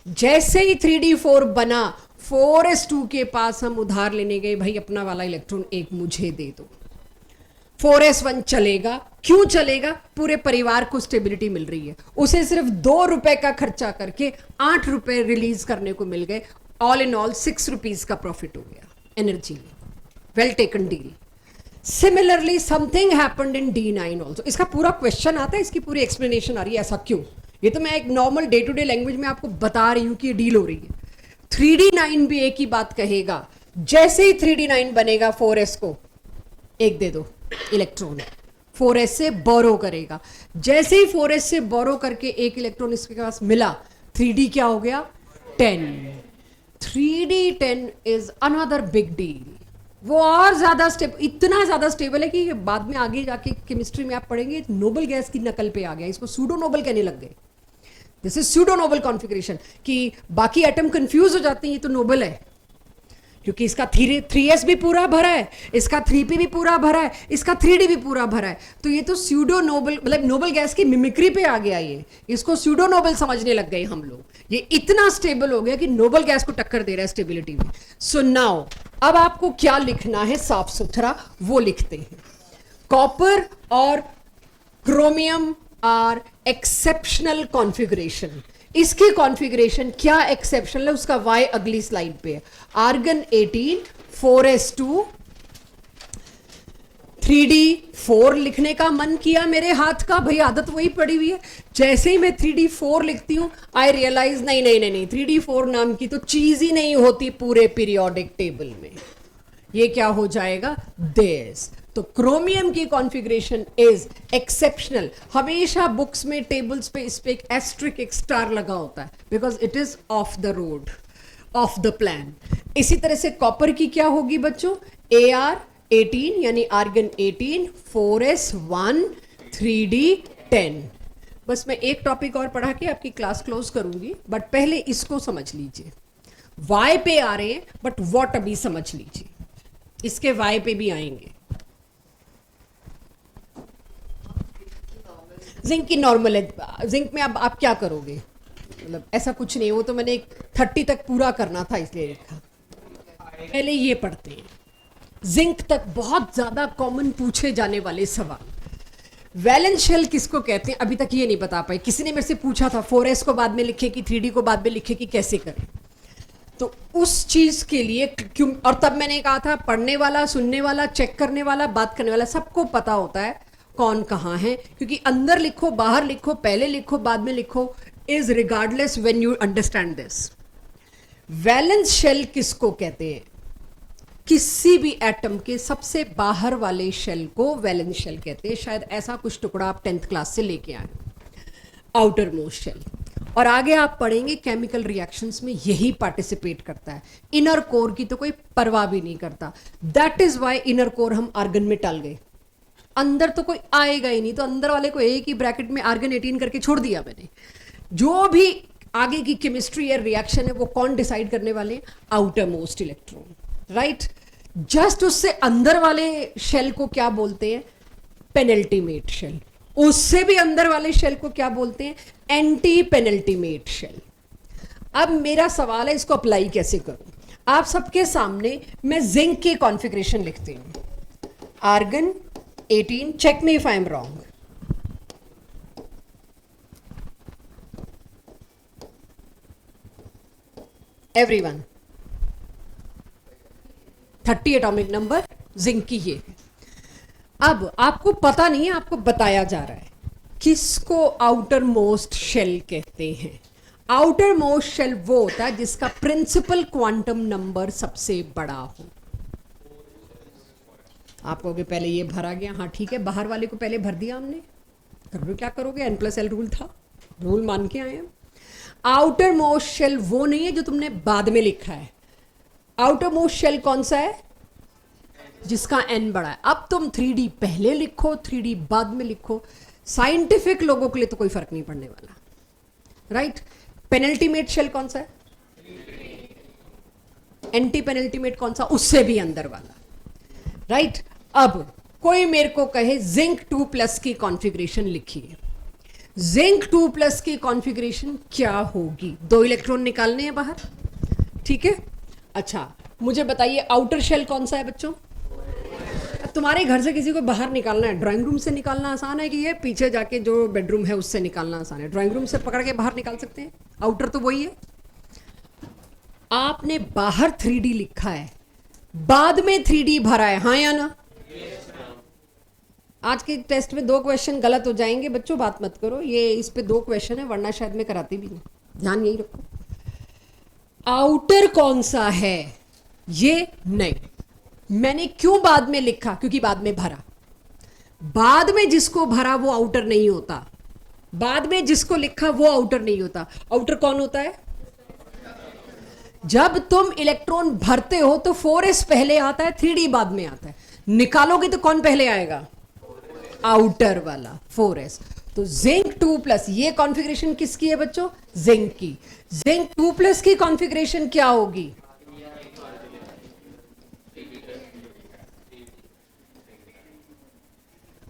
जैसे ही 3D4 बना, 4s2 के पास हम उधार लेने गए, भाई अपना वाला इलेक्ट्रॉन एक मुझे दे दो। 4s1 चलेगा। क्यों चलेगा? पूरे परिवार को स्टेबिलिटी मिल रही है। उसे सिर्फ 2 रुपए का खर्चा करके 8 रुपए रिलीज करने को मिल गए। ऑल इन ऑल 6 रुपीज का प्रॉफिट हो गया एनर्जी में। Well taken deal. Similarly something happened in D9 also. इसका पूरा क्वेश्चन आता है, इसकी पूरी एक्सप्लेनेशन आ रही है ऐसा क्यों। ये तो मैं एक normal day to day language में आपको बता रही हूं कि ये डील हो रही है। 3D9 भी एक ही बात कहेगा। जैसे ही 3D9 बनेगा 4s को एक दे दो इलेक्ट्रॉन, 4s से बोरो करेगा। जैसे ही 4s से बोरो करके एक इलेक्ट्रॉन इसके पास मिला, 3D क्या हो गया? 10। 3D10 is another big deal. वो और ज्यादा इतना ज्यादा स्टेबल है कि बाद में आगे जाके केमिस्ट्री में आप पढ़ेंगे नोबल गैस की नकल पे आ गया। इसको सूडो नोबल कहने लग गए। This is pseudo noble configuration कि बाकी एटम कंफ्यूज हो जाते हैं, ये तो नोबल है क्योंकि इसका 3s भी पूरा भरा है, इसका 3p भी पूरा भरा है, इसका 3d भी पूरा भरा है। तो ये तो सूडो नोबल, मतलब नोबल गैस की मिमिक्री पे आ गया। ये इसको सूडो नोबल समझने लग गए हम लोग। ये इतना स्टेबल हो गया कि नोबल गैस को टक्कर दे रहा है स्टेबिलिटी में। सो नाउ अब आपको क्या लिखना है साफ सुथरा, वो लिखते हैं। कॉपर और क्रोमियम आर एक्सेप्शनल कॉन्फ़िगरेशन। इसकी कॉन्फ़िगरेशन क्या एक्सेप्शनल है उसका वाई अगली स्लाइड पे है। आर्गन 18 4s2 3d4 लिखने का मन किया मेरे हाथ का, भाई आदत वही पड़ी हुई है। जैसे ही मैं 3d4 लिखती हूं आई रियलाइज नहीं 3d4 नाम की तो चीज ही नहीं होती पूरे पीरियोडिक टेबल में। ये क्या हो जाएगा? दिस। तो क्रोमियम की कॉन्फ़िगरेशन इज एक्सेप्शनल। हमेशा बुक्स में टेबल्स पे इस पे एक एस्ट्रिक एक स्टार लगा होता है because it is of the road, of the plan. इसी तरह से कॉपर की क्या होगी बच्चों? Ar18 यानी आर्गन 18 4s1 3d10। बस मैं एक टॉपिक और पढ़ा के आपकी क्लास क्लोज करूंगी, बट पहले इसको समझ लीजिए। वाई पे आ रहे हैं बट वॉट अभी समझ लीजिए, इसके वाई पे भी आएंगे। जिंक की नॉर्मल है। जिंक में अब आप क्या करोगे? मतलब ऐसा कुछ नहीं, वो तो मैंने 30 तक पूरा करना था इसलिए लिखा। पहले ये पढ़ते हैं। जिंक तक बहुत ज्यादा कॉमन पूछे जाने वाले सवाल। वैलेंस शेल किसको कहते हैं अभी तक ये नहीं बता पाए। किसी ने मेरे से पूछा था 4s को बाद में लिखे कि 3d को बाद में लिखे कि कैसे करें। तो उस चीज के लिए क्यों, और तब मैंने कहा था पढ़ने वाला, सुनने वाला, चेक करने वाला, बात करने वाला सबको पता होता है कौन कहाँ है, क्योंकि अंदर लिखो बाहर लिखो, पहले लिखो बाद में लिखो, is regardless when you understand this. Valence shell किसको कहते हैं? किसी भी एटम के सबसे बाहर वाले शेल को वैलेंस शेल कहते हैं। शायद ऐसा कुछ टुकड़ा आप 10th क्लास से लेके आए, आउटर मोस्ट शेल। और आगे आप पढ़ेंगे केमिकल रिएक्शंस में यही पार्टिसिपेट करता है। इनर कोर की तो कोई परवाह भी नहीं करता। That is why inner core हम आर्गन में टाल गए। अंदर तो कोई आएगा ही नहीं, तो अंदर वाले को एक ही ब्रैकेट में आर्गन 18 करके छोड़ दिया मैंने। जो भी आगे की केमिस्ट्री या रिएक्शन है वो कौन डिसाइड करने वाले? Outermost electron, right. Just उससे अंदर वाले शेल को क्या बोलते हैं? Penultimate shell. उससे भी अंदर वाले शेल को क्या बोलते हैं? Anti penultimate shell. अब मेरा सवाल है इसको अप्लाई कैसे करूं? आप सबके सामने मैं जिंक की कॉन्फ़िगरेशन लिखती हूं। Argon 18, check me if I am wrong. Everyone. 30 atomic number zinc की ये। अब आपको पता नहीं है, आपको बताया जा रहा है किसको आउटर मोस्ट शेल कहते हैं। आउटर मोस्ट शेल वो होता है जिसका प्रिंसिपल क्वांटम नंबर सबसे बड़ा हो। आप कहोगे पहले ये भरा गया, हाँ ठीक है, बाहर वाले को पहले भर दिया हमने, करोगे क्या करोगे? N+L रूल था, रूल मान के आए हैं। आउटर मोस्ट शेल वो नहीं है जो तुमने बाद में लिखा है। आउटर मोस्ट शेल कौन सा है? जिसका n बड़ा है। अब तुम 3d पहले लिखो 3d बाद में लिखो, साइंटिफिक लोगों के लिए तो कोई फर्क नहीं पड़ने वाला, राइट। पेनल्टीमेट शेल कौन सा है? एंटी पेनल्टीमेट कौन सा? उससे भी अंदर वाला, राइट। अब कोई मेरे को कहे जिंक 2+ की कॉन्फ़िगरेशन लिखिए। जिंक 2+ की कॉन्फ़िगरेशन क्या होगी? 2 इलेक्ट्रॉन निकालने हैं बाहर, ठीक है। अच्छा मुझे बताइए आउटर शेल कौन सा है बच्चों? तुम्हारे घर से किसी को बाहर निकालना है, ड्राइंग रूम से निकालना आसान है कि ये पीछे जाके जो बेडरूम है उससे निकालना आसान है? ड्राइंग रूम से पकड़ के बाहर निकाल सकते हैं, आउटर तो वही है। आपने बाहर 3D लिखा है, बाद में 3D भरा है, हाँ या ना? आज के टेस्ट में 2 क्वेश्चन गलत हो जाएंगे बच्चों, बात मत करो, ये इस पे 2 क्वेश्चन है, वरना शायद मैं कराती भी नहीं, ध्यान यही रखो। आउटर कौन सा है, ये नहीं। मैंने क्यों बाद में लिखा? क्योंकि बाद में भरा, बाद में जिसको भरा वो आउटर नहीं होता, बाद में जिसको लिखा वो आउटर नहीं होता। आउटर कौन होता है? जब तुम इलेक्ट्रॉन भरते हो तो 4s पहले आता है, 3D बाद में आता है। निकालोगे तो कौन पहले आएगा? आउटर वाला 4s। तो जिंक 2+, ये कॉन्फ़िगरेशन किसकी है बच्चों? जिंक की। जिंक 2+ की कॉन्फ़िगरेशन क्या होगी?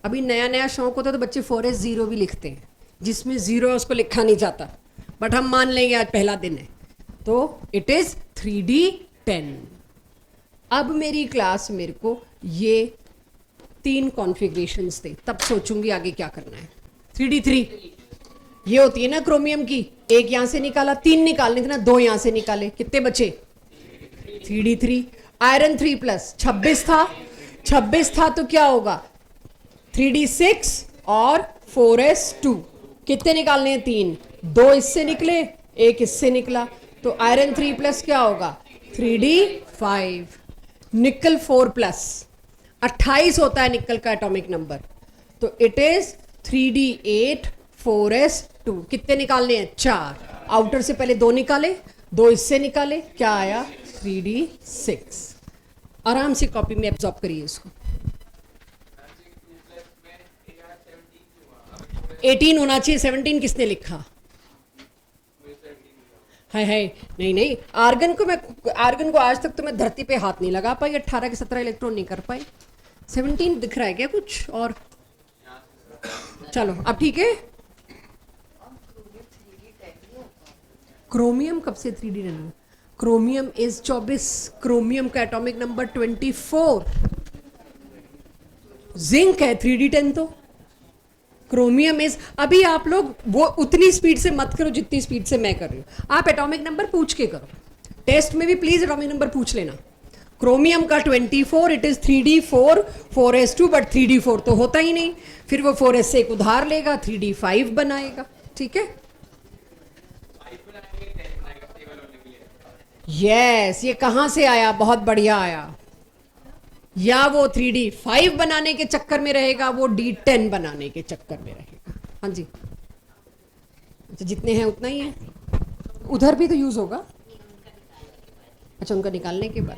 अभी नया नया शौक होता है तो बच्चे 4s 0 भी लिखते हैं, जिसमें 0 है उसको लिखा नहीं जाता, बट हम मान लेंगे आज पहला दिन है, तो इट इज 3D10। अब मेरी क्लास मेरे को ये 3 कॉन्फ़िगरेशंस थे, तब सोचूंगी आगे क्या करना है। 3D3 ये होती है ना क्रोमियम की, एक यहां से निकाला, 3 निकालने थे ना, 2 यहां से निकाले, कितने बचे? 3D3। आयरन 3+, 26 था तो क्या होगा? 3D6 और 4s2, कितने निकालने हैं? 3, 2 इससे निकले, 1 इससे निकला, तो आयरन 3+ क्या होगा? 3D5। निकल 4+, 28 होता है निकल का एटॉमिक नंबर, तो इट इज 3D8 4s2। कितने निकालने हैं? 4। आउटर से पहले 2 निकाले, 2 इससे निकाले, क्या आया? 3D6। आराम से कॉपी में एब्जॉर्ब करिए इसको। 18 होना चाहिए, 17 किसने लिखा? है नहीं, आर्गन को आज तक तो मैं धरती पे हाथ नहीं लगा पाई, 18 के 17 इलेक्ट्रॉन नहीं कर पाई। 17 दिख रहा है क्या कुछ? और चलो अब ठीक है। क्रोमियम कब से 3D10? क्रोमियम इज 24, क्रोमियम का एटॉमिक नंबर 24। जिंक है 3D10 तो। क्रोमियम इज, अभी आप लोग वो उतनी स्पीड से मत करो जितनी स्पीड से मैं कर रही हूं, आप एटॉमिक नंबर पूछ के करो। टेस्ट में भी प्लीज एटॉमिक नंबर पूछ लेना। क्रोमियम का 24, it is 3D4 4s2, but 3D4 तो होता ही नहीं, फिर वो 4s से एक उधार लेगा, 3D5 बनाएगा। ठीक है, यस, ये कहां से आया? बहुत बढ़िया आया। या वो 3D5 बनाने के चक्कर में रहेगा, वो D10 बनाने के चक्कर में रहेगा। हाँ जी, अच्छा, जितने हैं उतना ही है। उधर भी तो यूज होगा। अच्छा, उनका निकालने के बाद,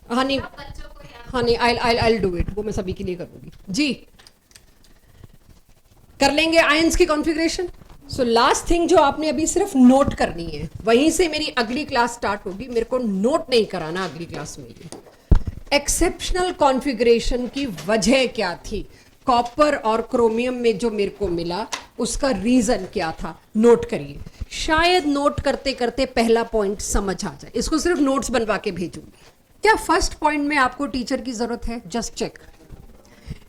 हाँ नहीं, आई डू इट, वो मैं सभी के लिए करूंगी जी। कर लेंगे आयंस की कॉन्फ़िगरेशन। सो लास्ट थिंग जो आपने अभी सिर्फ नोट करनी है, वहीं से मेरी अगली क्लास स्टार्ट होगी। मेरे को नोट नहीं कराना अगली क्लास में। ये एक्सेप्शनल कॉन्फ़िगरेशन की वजह क्या थी, कॉपर और क्रोमियम में जो मेरे को मिला उसका रीजन क्या था, नोट करिए। शायद नोट करते करते पहला पॉइंट समझ आ जाए। इसको सिर्फ नोट्स बनवा के भेजूंगी। क्या फर्स्ट पॉइंट में आपको टीचर की जरूरत है? Just check.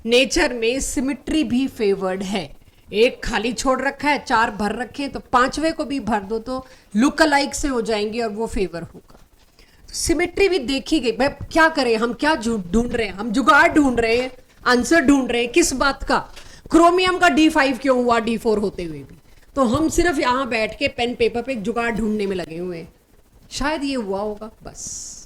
नेचर में सिमिट्री भी फेवर्ड है। एक खाली छोड़ रखा है, 4 भर रखे, तो 5वें को भी भर दो तो लुक अलाइक से हो जाएंगे और वो फेवर होगा। सिमेट्री भी देखी गई। भाई क्या करें हम, क्या ढूंढ रहे हैं हम? जुगाड़ ढूंढ रहे हैं, आंसर ढूंढ रहे हैं। किस बात का? क्रोमियम का D5 क्यों हुआ D4 होते हुए भी? तो हम सिर्फ यहां बैठ के पेन पेपर पे जुगाड़ ढूंढने में लगे हुए हैं। शायद ये हुआ होगा, बस।